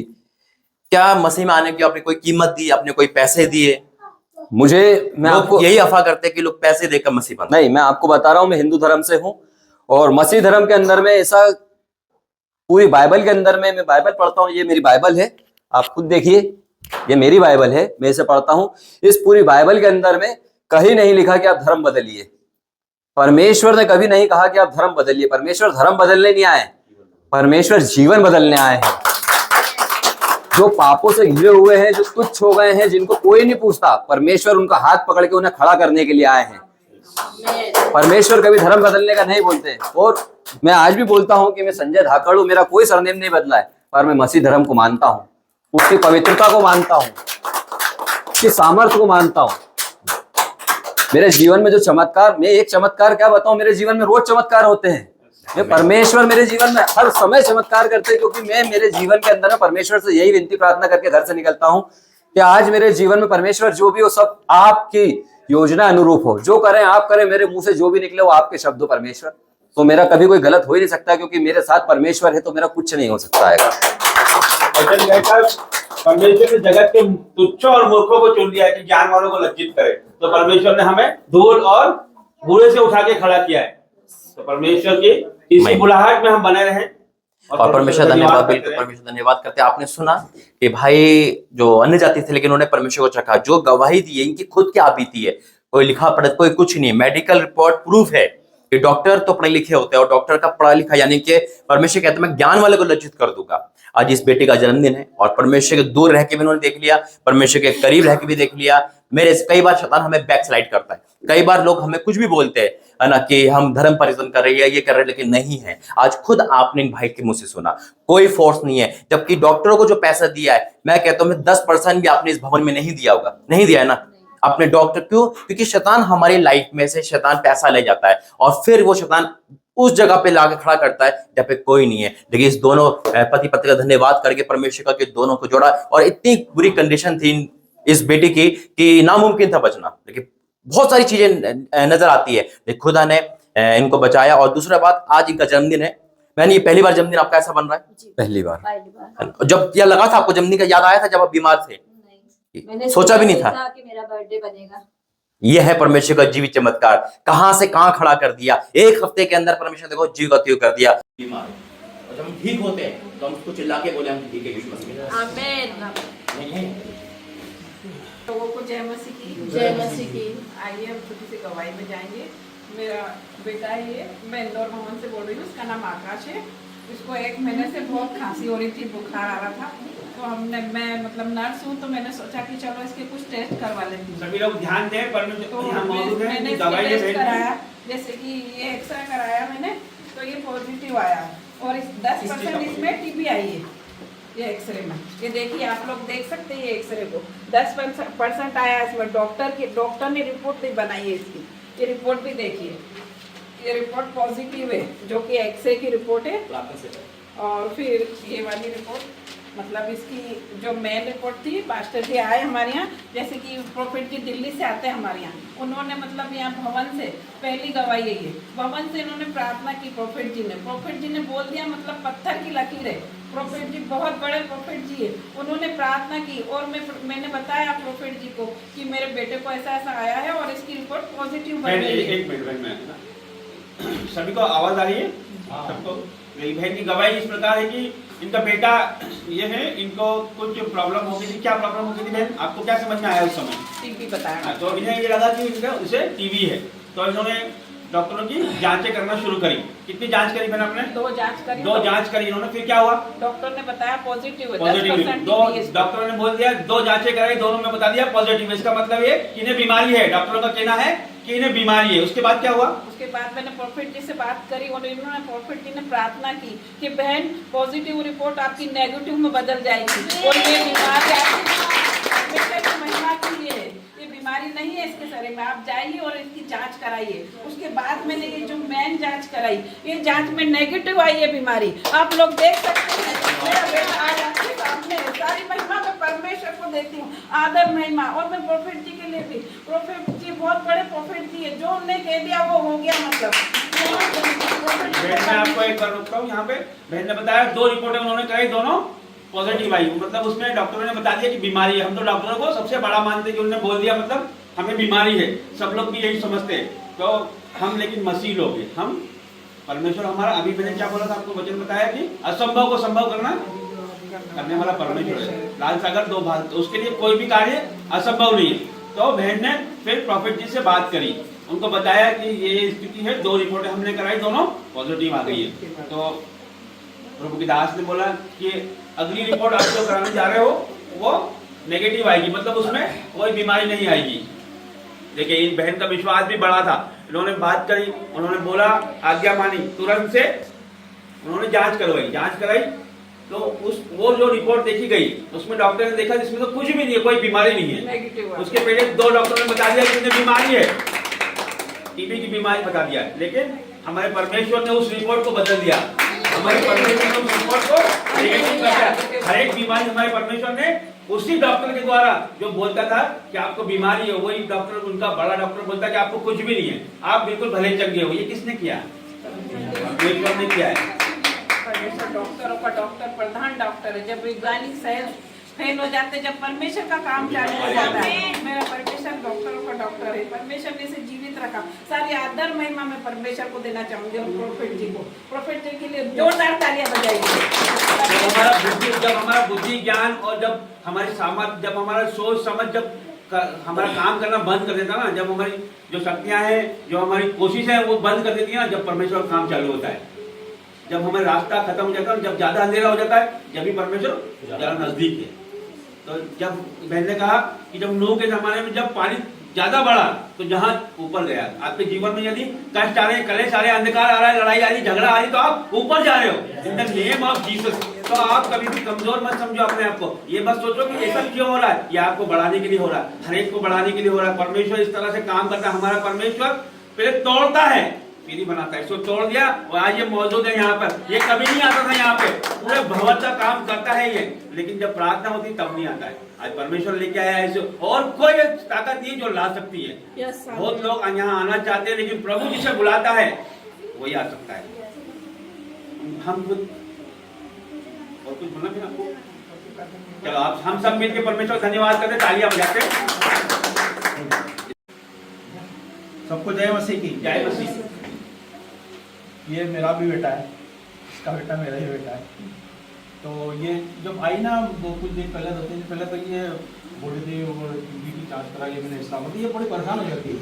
क्या मसीह में आने की आपने कोई कीमत दी, आपने कोई पैसे दिए? मैं आपको यही अफवाह करते हैं कि लोग पैसे देकर मसीह बनते। नहीं, मैं आपको बता रहा हूँ, मैं हिंदू धर्म से हूँ और मसीह धर्म के अंदर में ऐसा, पूरी बाइबल के अंदर में, मैं बाइबल पढ़ता हूँ, ये मेरी बाइबल है, आप खुद देखिए, ये मेरी बाइबल है, मैं इसे पढ़ता हूं। इस पूरी बाइबल के अंदर में कहीं नहीं लिखा कि आप धर्म बदलिए। परमेश्वर ने कभी नहीं कहा कि आप धर्म बदलिए। परमेश्वर धर्म बदलने नहीं आए, परमेश्वर जीवन बदलने आए हैं। जो पापों से घिरे हुए हैं, जो तुच्छ हो गए हैं, जिनको कोई नहीं पूछता, परमेश्वर उनका हाथ पकड़ के उन्हें खड़ा करने के लिए आए हैं। परमेश्वर कभी धर्म बदलने का नहीं बोलते। और मैं आज भी बोलता हूं कि मैं संजय धाकड़ हूं, मेरा कोई सरनेम नहीं बदला है, पर मैं मसीह धर्म को मानता हूं, उसकी पवित्रता को मानता हूं, उसकी सामर्थ्य को मानता हूं। मेरे जीवन में जो चमत्कार, मैं एक चमत्कार क्या बताऊं, मेरे जीवन में रोज चमत्कार होते हैं। मैं परमेश्वर मेरे जीवन में हर समय चमत्कार करते हैं, क्योंकि मैं मेरे जीवन के अंदर में परमेश्वर से यही विनती प्रार्थना करके घर से निकलता हूं कि आज मेरे जीवन में परमेश्वर जो भी हो, सब आपकी योजना अनुरूप हो। जो करें आप करें, मेरे मुंह से जो भी निकले वो आपके शब्द हो परमेश्वर। तो मेरा कभी कोई गलत हो ही नहीं सकता, क्योंकि मेरे साथ परमेश्वर है, तो मेरा कुछ नहीं हो सकता है। परमेश्वर ने जगत के तुच्छ और मूर्खों को चुन लिया है कि ज्ञान वालों को लज्जित करे। तो परमेश्वर ने हमें धूल और बूढ़े से उठा के खड़ा किया है। तो परमेश्वर की इसी बुलाहट में हम बने रहें। और परमेश्वर धन्यवाद, बिल्कुल परमेश्वर धन्यवाद करते हैं। आपने सुना कि भाई जो अन्य जाति थे, लेकिन उन्होंने परमेश्वर को चखा। जो गवाही दी है, इनकी खुद की आप बीती है, कोई लिखा पढ़ा कोई कुछ नहीं। मेडिकल रिपोर्ट प्रूफ है कि डॉक्टर तो पढ़े लिखे होते हैं, और डॉक्टर का पढ़ा लिखा यानी कि परमेश्वर कहते हैं मैं ज्ञान वाले को लज्जित कर दूंगा। आज इस बेटे का जन्मदिन है और परमेश्वर के दूर रह के भी उन्होंने देख लिया, परमेश्वर के करीब रह के भी देख लिया। मेरे कई बार शैतान हमें बैक स्लाइड करता है, कई बार लोग हमें कुछ भी बोलते हैं, है ना, कि हम धर्म परिवर्तन कर रहे हैं, ये कर रहे हैं, लेकिन नहीं है। आज खुद आपने भाई के मुंह से सुना, कोई फोर्स नहीं है। जबकि डॉक्टरों को जो पैसा दिया है, मैं कहता हूं 10% भी आपने इस भवन में नहीं दिया होगा, नहीं दिया है ना अपने डॉक्टर। क्यों? क्योंकि शैतान हमारी लाइफ में से शैतान पैसा ले जाता है और फिर वो शैतान उस जगह पे लाके खड़ा करता है जहाँ पे कोई नहीं है। लेकिन इस दोनों पति पत्नी का धन्यवाद करके परमेश्वर का कि दोनों को जोड़ा। और इतनी बुरी कंडीशन थी इस बेटी की कि नामुमकिन था बचना, लेकिन बहुत सारी चीजें नजर आती है, लेकिन खुदा ने इनको बचाया। और दूसरा बात, आज इनका जन्मदिन है। मैंने ये पहली बार जन्मदिन आपका ऐसा बन रहा है? पहली बार। जब यह लगा था आपको जन्मदिन का याद आया था जब आप बीमार थे? सोचा भी नहीं था कि मेरा बर्थडे बनेगा। यह है परमेश्वर का जीवित चमत्कार। कहां से कहां खड़ा कर दिया, एक हफ्ते के अंदर परमेश्वर देखो जीव का त्यों कर दिया। बीमार और जब हम ठीक होते हैं तो हम उसको चिल्ला के बोले हम ठीक है, यीशु मसीह। आमीन। नहीं है लोगों को जय मसीह की। जय मसीह की। आइए हम छोटी सी गवाही में जाएंगे। मेरा बेटा है ये, मैं इंदौर भवन से बोल रही हूँ। इसका नाम आकाश है। इसको 1 महीने से बहुत खांसी हो रही थी, बुखार आ रहा था। तो मैं मतलब नर्स हूँ, तो मैंने सोचा कि चलो इसके कुछ टेस्ट करवा लेती हूँ। सभी लोग ध्यान दें, पर तो मैंने दवाई टेस्ट कराया, जैसे कि ये एक्सरे कराया मैंने, तो ये पॉजिटिव आया और 10% इसमें टीबी आई है ये एक्सरे में। ये देखिए, आप लोग देख सकते हैं ये एक्सरे को 10% आया इसमें। डॉक्टर ने रिपोर्ट भी बनाई है इसकी, ये रिपोर्ट भी देखिए। ये रिपोर्ट पॉजिटिव है, जो कि एक्सरे की रिपोर्ट है। और फिर ये वाली रिपोर्ट, मतलब इसकी जो मेन रिपोर्ट थी, पास्टर जी आए हमारे यहाँ, जैसे कि प्रॉफिट जी दिल्ली से आते हैं हमारे यहाँ। उन्होंने मतलब यहाँ भवन से पहली गवाही है ये, भवन से इन्होंने प्रार्थना की प्रॉफिट जी ने बोल दिया, मतलब पत्थर की लकीर है। प्रॉफिट जी बहुत बड़े प्रॉफिट जी है, उन्होंने प्रार्थना की और मैंने बताया प्रॉफिट जी को कि मेरे बेटे को ऐसा ऐसा आया है और इसकी रिपोर्ट पॉजिटिव बन गई है। एक मिनट, सभी को आवाज आ रही है? सबको? मेरी बहन की गवाही इस प्रकार है कि इनका बेटा ये है, इनको कुछ प्रॉब्लम हो गई थी। क्या प्रॉब्लम हो गई थी बहन, आपको क्या समझ में आया उस समय? टीबी बताया। तो इन्हें ये लगा कि इनका उसे टीबी है, तो इन्होंने डॉक्टरों की जांचें करना शुरू करी। कितनी जांच करी बहन आपने? 2 जांच करी इन्होंने। फिर क्या हुआ? डॉक्टर ने बताया पॉजिटिव है, पॉजिटिव। 10% डॉक्टरों ने बोल दिया, 2 जांचें कराई, दोनों में बता दिया पॉजिटिव। इसका मतलब ये कि इन्हें बीमारी है। डॉक्टरों का कहना है कि इन्हें बीमारी है। उसके बाद क्या हुआ? उसके बाद मैंने प्रॉफिट जी से बात करी और इन्होंने प्रॉफिट जी ने प्रार्थना की कि बहन पॉजिटिव रिपोर्ट आपकी नेगेटिव में बदल जाएगी और ये बीमारी आपकी महिमा के लिए है, ये बीमारी नहीं है इसके शरीर में। आप जाइए और इसकी जांच कराइए। उसके बाद मैंने ये जो मेन जांच कराई, ये जांच में नेगेटिव आई है बीमारी। आप लोग देख सकते हैं, मेरा बेटा आज आपके सामने है। सारी महिमा मैं परमेश्वर को देती हूँ, आदर महिमा। और मैं प्रॉफिट जी के लिए भी, प्रॉफिट जी बहुत बड़े प्रॉफिट जी है, जो उन्होंने कह दिया वो हो गया। मतलब मैं आपको एक बार रुकता हूँ यहाँ पे। बहन ने बताया 2 रिपोर्टें उन्होंने कराई, दोनों पॉजिटिव आई। मतलब उसमें डॉक्टरों ने बता दिया कि बीमारी है। हम तो डॉक्टरों को सबसे बड़ा मानते हैं कि उन्होंने बोल दिया, मतलब हमें बीमारी है। सब लोग भी यही समझते हैं। तो हम लेकिन मसीह लोग हैं, हम परमेश्वर हमारा, अभी मैंने क्या बोला था आपको, वचन बताया कि असंभव को संभव करने वाला परमेश्वर है। लाल सागर 2 भाग, तो उसके लिए कोई भी कार्य असंभव नहीं है। तो बहन ने फिर प्रॉफिट जी से बात करी, उनको बताया कि ये स्थिति है, 2 रिपोर्टें हमने कराई, दोनों पॉजिटिव आ गई है। तो प्रभु की दास ने बोला कि अगली रिपोर्ट आप जो कराने जा रहे हो वो नेगेटिव आएगी, मतलब उसमें कोई बीमारी नहीं आएगी। देखिए, इन बहन का विश्वास भी बड़ा था। इन्होंने बात करी, उन्होंने बोला, आज्ञा मानी, तुरंत से उन्होंने जांच कराई। तो वो जो रिपोर्ट देखी गई, उसमें डॉक्टर ने देखा जिसमें तो कुछ भी नहीं है, कोई बीमारी नहीं है। उसके पहले 2 डॉक्टरों ने बता दिया कि इन्हें बीमारी है, टीबी की बीमारी बता दिया। लेकिन हमारे परमेश्वर ने उस रिपोर्ट को बदल दिया। हमारे परमेश्वर ने उस रिपोर्ट को नेगेटिव कर दिया। हर एक बीमारी हमारे परमेश्वर ने उसी डॉक्टर के द्वारा जो बोलता था कि आपको बीमारी है, वही डॉक्टर, उनका बड़ा डॉक्टर बोलता है कि आपको कुछ भी नहीं है, आप बिल्कुल भले चंगे हो। ये किसने किया? परमेश्वर ने किया है। डॉक्टरों का डॉक्टर प्रधान डॉक्टर है। जब वैज्ञानिक फेल हो जाते, जब परमेश्वर का काम चालू हो जाता है, मेरा परमेश्वर डॉक्टरों का डॉक्टर है। परमेश्वर ने इसे जीवित रखा। सारी आदर महिमा मैं परमेश्वर को देना चाहूंगी और प्रॉफिट जी को, प्रॉफिट जी के लिए जोरदार तालियां बजाइए। जब हमारा बुद्धि ज्ञान और जब हमारी सामर्थ, जब हमारा सोच समझ, जब हमारा काम करना बंद कर देता ना, जब हमारी जो शक्तियां हैं, जो हमारी कोशिश है वो बंद कर देती है ना, जब परमेश्वर का काम चालू होता है, जब हमारा रास्ता खत्म हो जाता है, जब ज्यादा अंधेरा हो जाता है, जब भी परमेश्वर ज्यादा नजदीक है। तो जब मैंने ने कहा कि जब नूह के जमाने में जब पानी ज्यादा बढ़ा तो जहाज ऊपर गया। आपके जीवन में यदि कष्ट आ रहे हैं, कलेश आ रहे हैं, अंधकार आ रहा है, लड़ाई आ रही, झगड़ा आ रही, तो आप ऊपर जा रहे हो in the name of Jesus. तो आप कभी भी कमजोर मत समझो अपने आप को। ये मत सोचो कि ऐसा क्यों हो रहा है, ये आपको बढ़ाने के लिए हो रहा है, हर एक को बढ़ाने के लिए हो रहा है। परमेश्वर इस तरह से काम करता है। हमारा परमेश्वर पहले तोड़ता है, फिर ही बनाता है। इसको तोड़ दिया और आज ये मौजूद है यहाँ पर। ये कभी नहीं आता था यहाँ पे, पूरे भवन का काम करता है ये, लेकिन जब प्रार्थना होती तब नहीं आता है। आज परमेश्वर लेके आया है इसे, और कोई ताकत नहीं जो ला सकती है। बहुत लोग यहाँ आना चाहते हैं, लेकिन प्रभु जिसे बुलाता है वही आ सकता है। हम खुद और कुछ बोलना फिर आपको? चलो आप हम सब मिलकर परमेश्वर धन्यवाद करते, तालियां बजाते। सबको जय मसीह की। जय मसीह। ये मेरा भी बेटा है, इसका बेटा मेरा ही बेटा है। तो ये जब आई ना कुछ दिन पहले 2-3 दिन पहले तो ये बोल रही थी बीपी जाँच करा लिया मैंने इस्लाम ये बड़ी परेशान हो जाती है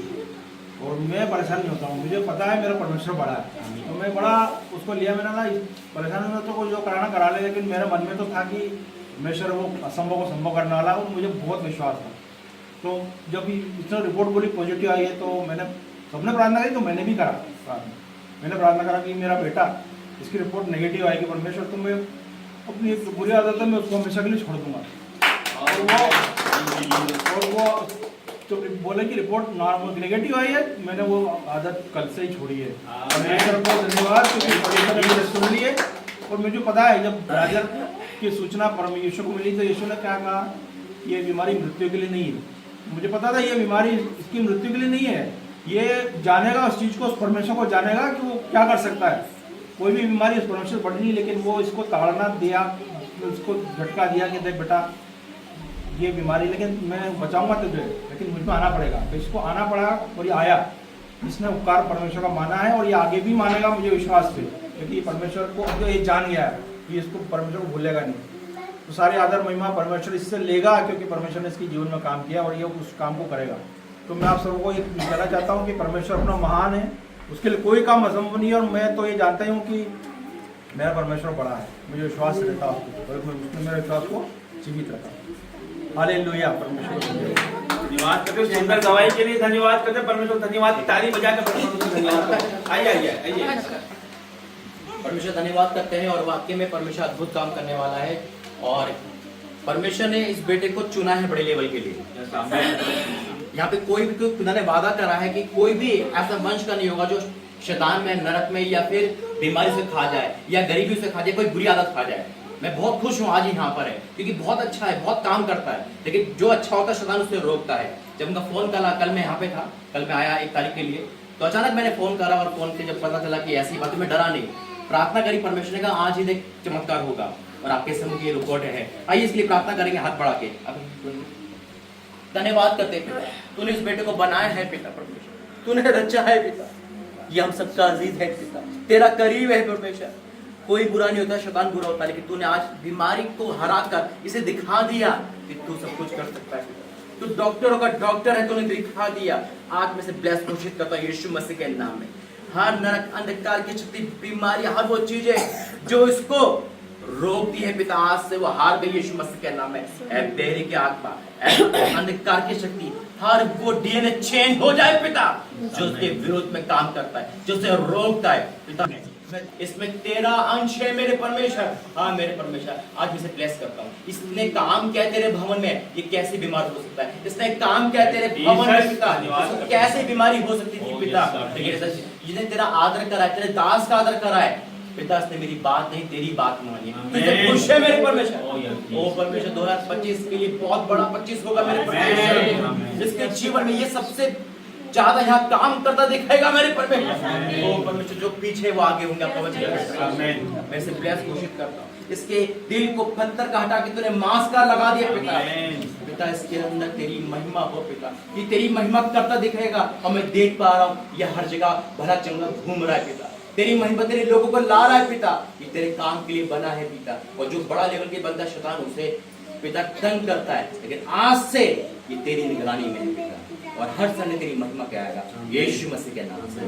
और मैं परेशान नहीं होता हूँ, मुझे पता है मेरा परमेश्वर बड़ा है, तो मैं बड़ा उसको लिया। मैंने ना परेशान में तो जो कराना करा ले, लेकिन मेरे मन में तो था कि परमेश्वर वो असंभव को संभव करने वाला और मुझे बहुत विश्वास था। तो जब इसने रिपोर्ट बोली पॉजिटिव आई है तो मैंने सबने प्रार्थना करी, तो मैंने भी करा मैंने प्रार्थना करा कि मेरा बेटा इसकी रिपोर्ट नेगेटिव आएगी परमेश्वर, तो मैं अपनी बुरी आदत है मैं उसको हमेशा के लिए छोड़ दूंगा। और वो तो बोले कि रिपोर्ट नॉर्मल नेगेटिव आई है, मैंने वो आदत कल से ही छोड़ी है। परमेश्वर को धन्यवाद क्योंकि परमेश्वर ने मुझे सुन लिए। और मुझे पता है जब ब्राजर की सूचना परमेश्वर को मिली तो यीशु ने क्या कहा, ये बीमारी मृत्यु के लिए नहीं है। मुझे पता था ये बीमारी इसकी मृत्यु के लिए नहीं है, ये जानेगा उस चीज़ को, उस परमेश्वर को जानेगा कि वो क्या कर सकता है। कोई भी बीमारी उस परमेश्वर से बढ़नी, लेकिन वो इसको ताड़ना दिया, उसको झटका दिया कि देख बेटा ये बीमारी, लेकिन मैं बचाऊंगा तुझे, लेकिन मुझ पर आना पड़ेगा। तो इसको आना पड़ा और ये आया। इसने उपकार परमेश्वर का माना है और ये आगे भी मानेगा, मुझे विश्वास पे, क्योंकि परमेश्वर को जो ये जान गया है कि इसको परमेश्वर को भूलेगा नहीं। तो सारे आदर महिमा परमेश्वर इससे लेगा, क्योंकि परमेश्वर ने इसके जीवन में काम किया और ये उस काम को करेगा। तो मैं आप सबको ये कहना चाहता हूँ कि परमेश्वर अपना महान है, उसके लिए कोई काम असंभव नहीं है। और मैं तो ये जानता हूँ कि मेरा परमेश्वर बड़ा है, मुझे विश्वास रहता है उसको, और उसने मेरे विश्वास को जीवित रखा। हालेलुया। परमेश्वर धन्यवाद करते हैं सुंदर गवाही के लिए, धन्यवाद करते हैं परमेश्वर, धन्यवाद की ताली बजाकर परमेश्वर को धन्यवाद करते हैं। आइए परमेश्वर धन्यवाद करते हैं और वाकई में परमेश्वर अद्भुत काम करने वाला है और परमेश्वर ने इस बेटे को चुना है बड़े लेवल के लिए। यहाँ पे कोई भी खुदा ने वादा करा है कि कोई भी ऐसा वंश का नहीं होगा जो शैतान में, नरक में या फिर बीमारी से खा जाए या गरीबी से खा जाए, कोई बुरी आदत खा जाए। मैं बहुत खुश हूँ आज यहाँ पर है, क्योंकि बहुत अच्छा है, बहुत काम करता है, लेकिन जो अच्छा होता है शैतान उसे रोकता है। जब उनका फोन कल मैं यहाँ पे था, कल मैं आया 1 तारीख के लिए, तो अचानक मैंने फोन करा और फोन से जब पता चला कि ऐसी बात, मैं डरा नहीं, प्रार्थना करी। परमेश्वर ने कहा आज ही देख चमत्कार होगा और आपके समूह की रिकॉर्ड है। आइए इसके लिए प्रार्थना करेंगे हाथ बढ़ा के। धन्यवाद करते पिता, तूने इस बेटे को बनाया है पिता, परमेश्वर तूने रचा है पिता, ये हम सबका अजीज है पिता, तेरा करीब है परमेश्वर। कोई बुरा नहीं होता, शैतान बुरा होता, लेकिन तूने आज बीमारी को हरा कर इसे दिखा दिया कि तू सब कुछ कर सकता है। तू डॉक्टरों का डॉक्टर है, तूने दिखा दिया। आज में से ब्लेस घोषित करता है यीशु मसीह के नाम में। हर नरक, अंधकार की शक्ति, बीमारी, हर वो चीजें जो इसको रोकती है पिता, आज से वो हार गई यीशु मसीह के नाम में। बेरी की आत्मा, अंधकार की शक्ति, हर वो डीएनए चेंज हो जाए पिता, जो उसके विरोध में काम करता है, जो उसे रोकता है पिता। इसमें तेरा अंश है मेरे परमेश्वर। हाँ मेरे परमेश्वर, आज मैं इसे ब्लेस करता हूँ। इसने काम किया तेरे भवन में, ये कैसे बीमार हो सकता है? इसने काम किया तेरे भवन में पिता, कैसे बीमारी हो सकती थी पिता? जिसने तेरा आदर करा है, तेरे दास का आदर करा है पिता, इसने मेरी बात नहीं तेरी बात मानी। तुझे खुश है मेरे परमेश्वर। ओ परमेश्वर 2025 के लिए बहुत बड़ा 25 होगा मेरे परमेश्वर। इसके जीवन में ये सबसे ज्यादा यहाँ काम करता दिखाएगा मेरे परमेश्वर। ओ परमेश्वर, जो पीछे वो आगे होंगे आपका वचन। मैं इसे ब्लेस घोषित करता हूँ। इसके दिल को पत्थर का हटा के तूने मांस का लगा दिया पिता। पिता इसके अंदर तेरी महिमा हो पिता, ये तेरी महिमा करता दिखेगा। और मैं देख पा रहा हूँ ये हर जगह भला चंगा घूम रहा है पिता, तेरी महिमा तेरे लोगों को ला रहा है पिता। ये तेरे काम के लिए बना है पिता, और जो बड़ा लेवल के बंदा शैतान उसे पिता तंग करता है, लेकिन आज से ये तेरी निगरानी में है पिता, और हर समय तेरी महिमा क्या आएगा यीशु मसीह के नाम से।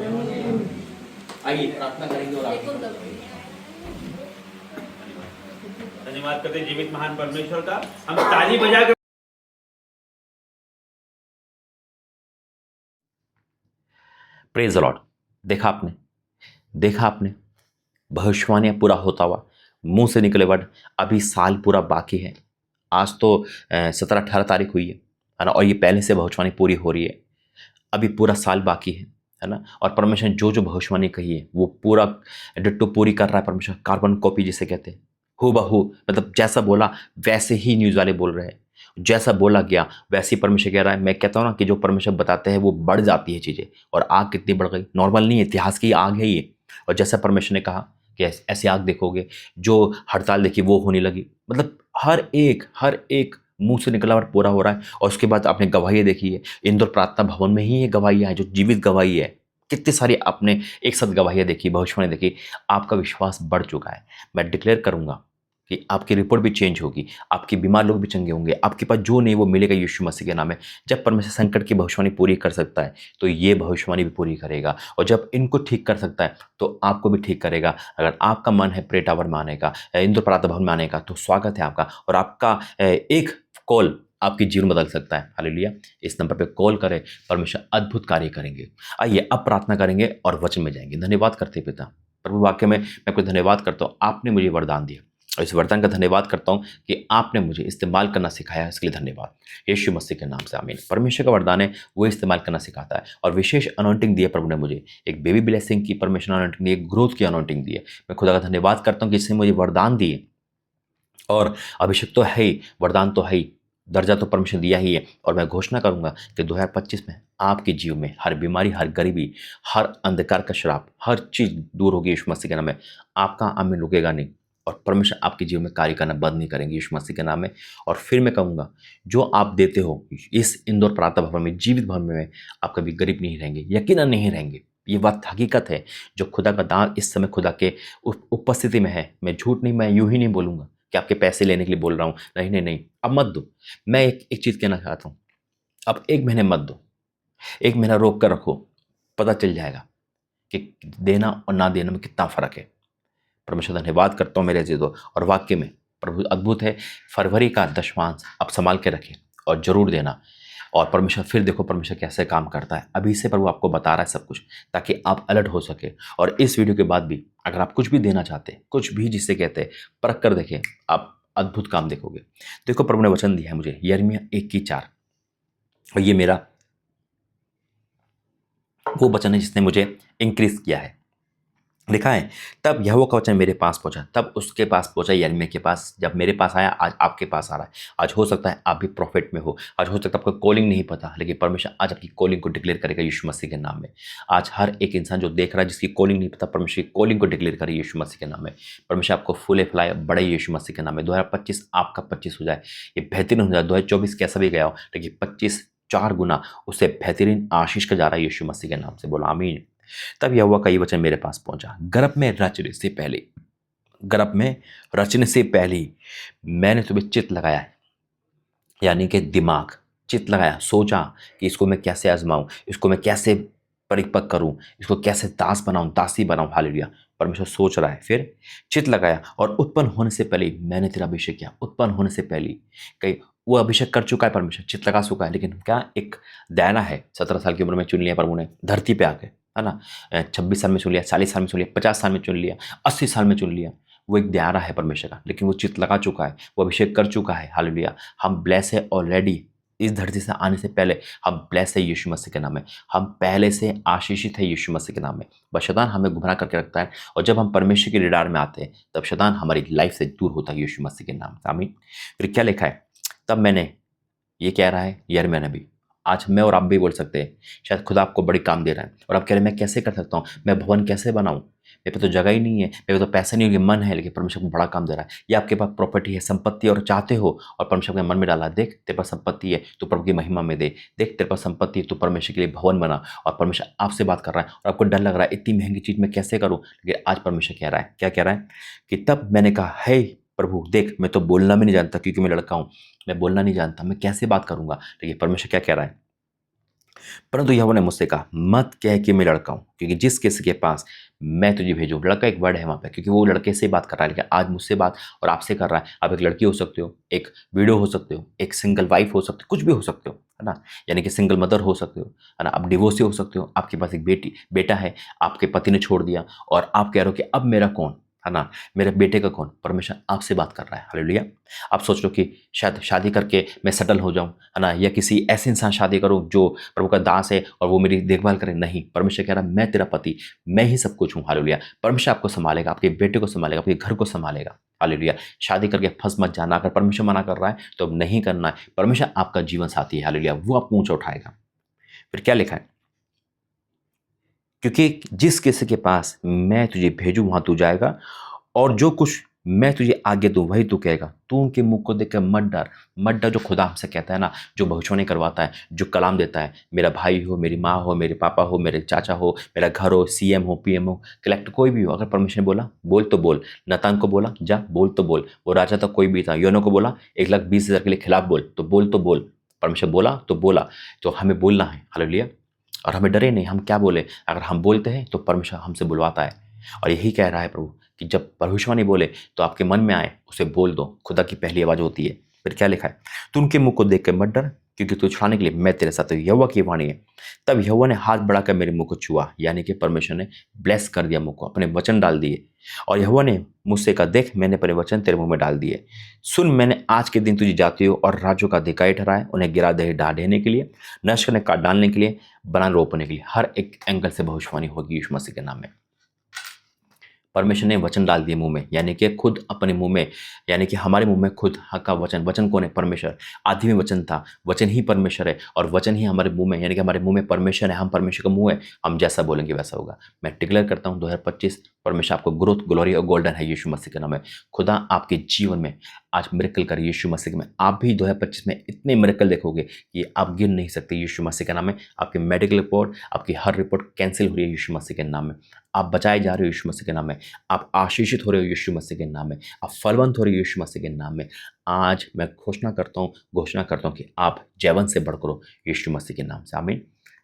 आइए प्रार्थना करेंगे और आगे धन्यवाद करते हैं जीवित महान परमेश्वर का। हम ताली बजा कर प्रेज द लॉर्ड। देखा आपने भविष्यवाणियां पूरा होता हुआ, मुंह से निकले वर्ड, अभी साल पूरा बाकी है। आज तो 17-18 तारीख हुई है ना, और ये पहले से भविष्यवाणी पूरी हो रही है, अभी पूरा साल बाकी है ना। और परमेश्वर ने जो जो भविष्यवाणी कही है वो पूरा डिट्टो पूरी कर रहा है परमेश्वर। कार्बन कॉपी जिसे कहते हैं, हूबहू, मतलब जैसा बोला वैसे ही न्यूज़ वाले बोल रहे हैं, जैसा बोला गया वैसे ही परमेश्वर कह रहा है। मैं कहता हूँ ना कि जो परमेश्वर बताते हैं वो बढ़ जाती है चीज़ें, और आग कितनी बढ़ गई, नॉर्मल नहीं है, इतिहास की आग है ये। और जैसा परमेश्वर ने कहा कि ऐसी आग देखोगे, जो हड़ताल देखी वो होने लगी, मतलब हर एक मुंह से निकला और पूरा हो रहा है। और उसके बाद आपने गवाही देखी है, इंदौर प्रार्थना भवन में ही ये गवाहियाँ हैं जो जीवित गवाही है। कितनी सारी आपने एक साथ गवाहियाँ देखी, भविष्यवाणी देखी, आपका विश्वास बढ़ चुका है। मैं डिक्लेयर करूंगा कि आपकी रिपोर्ट भी चेंज होगी, आपके बीमार लोग भी चंगे होंगे, आपके पास जो नहीं वो मिलेगा यीशु मसीह के नाम में। जब परमेश्वर संकट की भविष्यवाणी पूरी कर सकता है तो ये भविष्यवाणी भी पूरी करेगा, और जब इनको ठीक कर सकता है तो आपको भी ठीक करेगा। अगर आपका मन है प्रे टावर में आने का, इंदौर प्रार्थना भवन में आने का, तो स्वागत है आपका, और आपका एक कॉल आपकी जीवन बदल सकता है। हालेलुया। इस नंबर पे कॉल करें, परमेश्वर अद्भुत कार्य करेंगे। आइए अब प्रार्थना करेंगे और वचन में जाएंगे। धन्यवाद करते पिता प्रभु, वाक्य में मैं आपको धन्यवाद करता हूँ, आपने मुझे वरदान दिया, और इस वरदान का धन्यवाद करता हूँ कि आपने मुझे इस्तेमाल करना सिखाया, इसके लिए धन्यवाद यीशु मसीह के नाम से, आमीन। परमेश्वर का वरदान है, वो इस्तेमाल करना सिखाता है, और विशेष अनॉइंटिंग दी है प्रभु ने मुझे, एक बेबी ब्लेसिंग की परमेश्वर अनॉइंटिंग दी, एक ग्रोथ की अनॉइंटिंग दी है। मैं खुदा का धन्यवाद करता हूँ कि इसने मुझे वरदान दिए, और अभिषेक तो है ही, वरदान तो है ही, दर्जा तो परमेश्वर दिया ही है। और मैं घोषणा करूंगा कि 2025 में आपके जीवन में हर बीमारी, हर गरीबी, हर अंधकार का श्राप, हर चीज़ दूर होगी यीशु मसीह के नाम में। आपका आमीन रुकेगा नहीं, और परमेश्वर आपके जीवन में कार्य करना बंद नहीं करेंगे यीशु मसीह के नाम में। और फिर मैं कहूँगा, जो आप देते हो इस इंदौर प्रार्थना भवन में, जीवित भवन में, आप कभी गरीब नहीं रहेंगे, यकीनन नहीं रहेंगे। ये बात हकीकत है। जो खुदा का दान इस समय खुदा के उपस्थिति में है, मैं झूठ नहीं, मैं यूं ही नहीं बोलूँगा कि आपके पैसे लेने के लिए बोल रहा हूँ, नहीं नहीं नहीं, अब मत दो। मैं एक चीज़ कहना चाहता हूँ, अब 1 महीने मत दो, 1 महीना रोक कर रखो, पता चल जाएगा कि देना और ना देना में कितना फ़र्क है। परमेश्वर धन्यवाद करता हूँ मेरे अजीजों, और वाक्य में प्रभु अद्भुत है। फरवरी का दशमांश आप संभाल के रखें और जरूर देना, और परमेश्वर फिर देखो परमेश्वर कैसे काम करता है। अभी से प्रभु आपको बता रहा है सब कुछ, ताकि आप अलर्ट हो सके। और इस वीडियो के बाद भी अगर आप कुछ भी देना चाहते हैं, कुछ भी जिसे कहते हैं, परख कर देखें, आप अद्भुत काम देखोगे। देखो प्रभु ने वचन दिया है मुझे, यिर्मयाह 1:4, और ये मेरा वो वचन है जिसने मुझे इंक्रीज किया है। लिखा है, तब यहोवा का वचन मेरे पास पहुंचा, तब उसके पास पहुंचा यिर्मयाह के पास। जब मेरे पास आया, आज आपके पास आ रहा है। आज हो सकता है आप भी प्रॉफिट में हो, आज हो सकता है आपको कॉलिंग नहीं पता, लेकिन परमेश्वर आज आपकी कॉलिंग को डिक्लेयर करेगा यीशु मसीह के नाम में। आज हर एक इंसान जो देख रहा है, जिसकी कॉलिंग नहीं पता, परमेश्वर की कॉलिंग को डिक्लेयर करे यीशु मसीह के नाम में। परमेश्वर आपको फूले फैलाए, बड़े यीशु मसीह के नाम में। 2025 आपका 25 हो जाए, ये बेहतरीन हो जाए। 2024 कैसा भी गया हो, लेकिन 25 4 गुना उससे बेहतरीन आशीष का जा रहा है यीशु मसीह के नाम से। बोला आमीन। तब यहोवा का ये वचन मेरे पास पहुंचा, गर्भ में रचने से पहले, गर्भ में रचने से पहले मैंने तुम्हें चित्त लगाया है, यानी कि दिमाग, चित्त लगाया, सोचा कि इसको मैं कैसे आजमाऊं, इसको मैं कैसे परिपक्व करूं, इसको कैसे दास बनाऊं, दासी बनाऊं। हालेलुया। परमेश्वर सोच रहा है, फिर चित्त लगाया, और उत्पन्न होने से पहले मैंने तेरा अभिषेक किया। उत्पन्न होने से पहले कई वो अभिषेक कर चुका है परमेश्वर, चित्त लगा चुका है, लेकिन क्या एक दायरा है। 17 साल की उम्र में चुन लिया प्रभु ने धरती पे आके, है ना। 26 साल में चुन लिया, 40 साल में चुन लिया, 50 साल में चुन लिया, 80 साल में चुन लिया। वो एक दायरा है परमेश्वर का, लेकिन वो चित्त लगा चुका है, वो अभिषेक कर चुका है। हालेलुया। हम ब्लेस है ऑलरेडी। इस धरती से आने से पहले हम ब्लेस है यीशु मसीह के नाम में, हम पहले से आशीषित है यीशु मसीह के नाम में। बस शैतान हमें गुमराह करके रखता है, और जब हम परमेश्वर के रडार में आते हैं, तब शैतान हमारी लाइफ से दूर होता है यीशु मसीह के नाम से। आमीन। फिर क्या लिखा है, तब मैंने, ये कह रहा है यिर्मयाह नबी। आज मैं और आप भी बोल सकते हैं, शायद खुदा आपको बड़ी काम दे रहा है, और आप कह रहे हैं मैं कैसे कर सकता हूँ, मैं भवन कैसे बनाऊँ, मेरे पे तो जगह ही नहीं है, मेरे पे तो पैसे नहीं है, मन है, लेकिन परमेश्वर को बड़ा काम दे रहा है। या आपके पास प्रॉपर्टी है, संपत्ति, और चाहते हो, और परमेश्वर के मन में डाला, देख तेरे पास संपत्ति है, तो प्रभु की महिमा में दे। देख तेरे पास संपत्ति है, तो परमेश्वर के लिए भवन बना। और परमेश्वर आपसे बात कर रहा है, और आपको डर लग रहा है, इतनी महंगी चीज़ मैं कैसे करूँ, लेकिन आज परमेश्वर कह रहा है, क्या कह रहा है, कि तब मैंने कहा, हे प्रभु देख, मैं तो बोलना भी नहीं जानता, क्योंकि मैं लड़का हूँ, मैं बोलना नहीं जानता, मैं कैसे बात करूँगा। लेकिन परमेश्वर क्या कह रहा है, परंतु यहोवा ने मुझसे कहा, मत कह कि मैं लड़का हूँ, क्योंकि जिस किसी के पास मैं तुझे भेजूँ। लड़का एक वर्ड है वहाँ पे, क्योंकि वो लड़के से बात कर रहा है, लेकिन आज मुझसे बात और आपसे कर रहा है। आप एक लड़की हो सकते हो, एक विडो हो सकते हो, एक सिंगल वाइफ हो सकते हो, कुछ भी हो सकते हो, है ना, यानी कि सिंगल मदर हो सकते हो, है ना। आप डिवोर्सी हो सकते हो, आपके पास एक बेटा है, आपके पति ने छोड़ दिया, और आप कह रहे हो कि अब मेरा कौन, है ना, मेरे बेटे का कौन। परमेश्वर आपसे बात कर रहा है। हालेलुया। आप सोच लो कि शायद शादी करके मैं सेटल हो जाऊं, है ना, या किसी ऐसे इंसान शादी करूं जो प्रभु का दास है और वो मेरी देखभाल करे। नहीं, परमेश्वर कह रहा है, मैं तेरा पति, मैं ही सब कुछ हूं। हालेलुया। परमेश्वर आपको संभालेगा, आपके बेटे को संभालेगा, आपके घर को संभालेगा। हालेलुया। शादी करके फंस मत जाना। अगर परमेश्वर मना कर रहा है तो अब नहीं करना है। परमेश्वर आपका जीवन साथी है। हालेलुया। वो आपको ऊंचा उठाएगा। फिर क्या लिखा है, क्योंकि जिस किसी के पास मैं तुझे भेजूं वहां तू जाएगा, और जो कुछ मैं तुझे आगे दूं वही तू कहेगा। तू उनके मुंह को देखकर मत डर, मत डर। जो खुदा हमसे कहता है ना, जो भविष्यवाणी करवाता है, जो कलाम देता है, मेरा भाई हो, मेरी माँ हो, मेरे पापा हो, मेरे चाचा हो, मेरा घर हो, सीएम हो, पीएम हो, कलेक्टर कोई भी हो, अगर परमेश्वर ने बोला बोल तो बोल। नतान को बोला जा बोल तो बोल। वो राजा था कोई भी था, योना को बोला 1,20,000 के लिए खिलाफ बोल तो बोल। परमेश्वर बोला तो बोला। तो हमें बोलना है, हालेलुया। और हमें डरे नहीं, हम क्या बोले। अगर हम बोलते हैं तो परमेश्वर हमसे बुलवाता है। और यही कह रहा है प्रभु कि जब भविष्यवाणी बोले तो आपके मन में आए उसे बोल दो। खुदा की पहली आवाज़ होती है। फिर क्या लिखा है, तू उनके मुंह को देख कर मत डर, क्योंकि तू छुड़ाने के लिए मैं तेरे साथ हूं। यहोवा की वाणी है। तब यहोवा ने हाथ बढ़ाकर मेरे मुंह को छुआ, यानी कि परमेश्वर ने ब्लेस कर दिया मुंह को, अपने वचन डाल दिए। और यहोवा ने मुझसे कहा, देख मैंने अपने वचन तेरे मुंह में डाल दिए। सुन, मैंने आज के दिन तुझे जातियों और राज्यों का अधिकारी ठहराया, उन्हें गिरा दे ढा देने के लिए, नष्ट करने, काट डालने के लिए, बना रोपने के लिए। हर एक एंगल से भविष्यवाणी होगी यीशु मसीह के नाम में। परमेश्वर ने वचन डाल दिए मुंह में, यानी कि खुद अपने मुंह में, यानी कि हमारे मुंह में खुद का वचन। वचन कौन है? परमेश्वर। आदि में वचन था, वचन ही परमेश्वर है, और वचन ही हमारे मुंह में, यानी कि हमारे मुंह में परमेश्वर है। हम परमेश्वर का मुंह है, हम जैसा बोलेंगे वैसा होगा। मैं डिक्लेयर करता हूँ 2025 परमेश्वर आपको ग्रोथ, ग्लोरी और गोल्डन है यीशु मसीह के नाम में। खुदा आपके जीवन में आज मिरेकल कर यीशु मसीह में। आप भी 2025 में इतने मिरेकल देखोगे कि आप गिन नहीं सकते यीशु मसीह के नाम में। आपकी मेडिकल रिपोर्ट, आपकी हर रिपोर्ट कैंसिल हो रही है यीशु मसीह के नाम में। आप बचाए जा रहे हो यीशु मसीह के नाम में। आप आशीषित हो रहे हो यीशु मसीह के नाम में। आप फलवंत हो रहे हो यीशु मसीह के नाम में। आज मैं घोषणा करता हूँ कि आप जैवन से बढ़कर हो यीशु मसीह के नाम से। आमीन।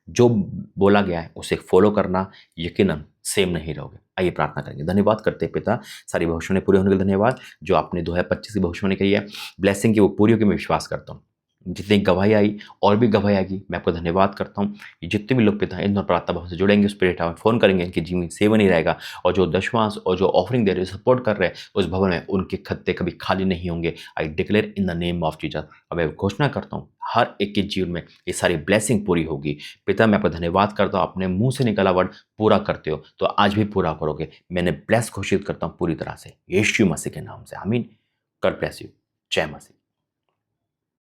जो बोला गया है उसे फॉलो करना, यकीनन सेम नहीं रहोगे। आइए प्रार्थना करेंगे। धन्यवाद करते हैं पिता, सारी भविष्यवाणी पूरी होने के लिए धन्यवाद। जो आपने 2025 की भविष्यवाणी कही है, ब्लेसिंग की वो पूरी होगी, मैं विश्वास करता हूँ। जितनी गवाही आई और भी गवाही आएगी, मैं आपको धन्यवाद करता हूँ। ये जितने भी लोग पिता इन दोनों प्रार्थना भवन से जुड़ेंगे, स्पिरिट हमें फ़ोन करेंगे, इनकी जीवन सेवन ही रहेगा। और जो दशवांश और जो ऑफरिंग दे रहे हैं, सपोर्ट कर रहे हैं, उस भवन में उनके खत्ते कभी खाली नहीं होंगे। I declare in the name of Jesus. अब मैं घोषणा करता हूँ हर एक के जीवन में ये सारी ब्लेसिंग पूरी होगी। पिता मैं आपका धन्यवाद करता हूँ, अपने मुंह से निकला वर्ड पूरा करते हो तो आज भी पूरा करोगे। मैंने ब्लेस घोषित करता हूँ पूरी तरह से यीशु मसीह के नाम से। आमीन। God bless you. जय मसीह।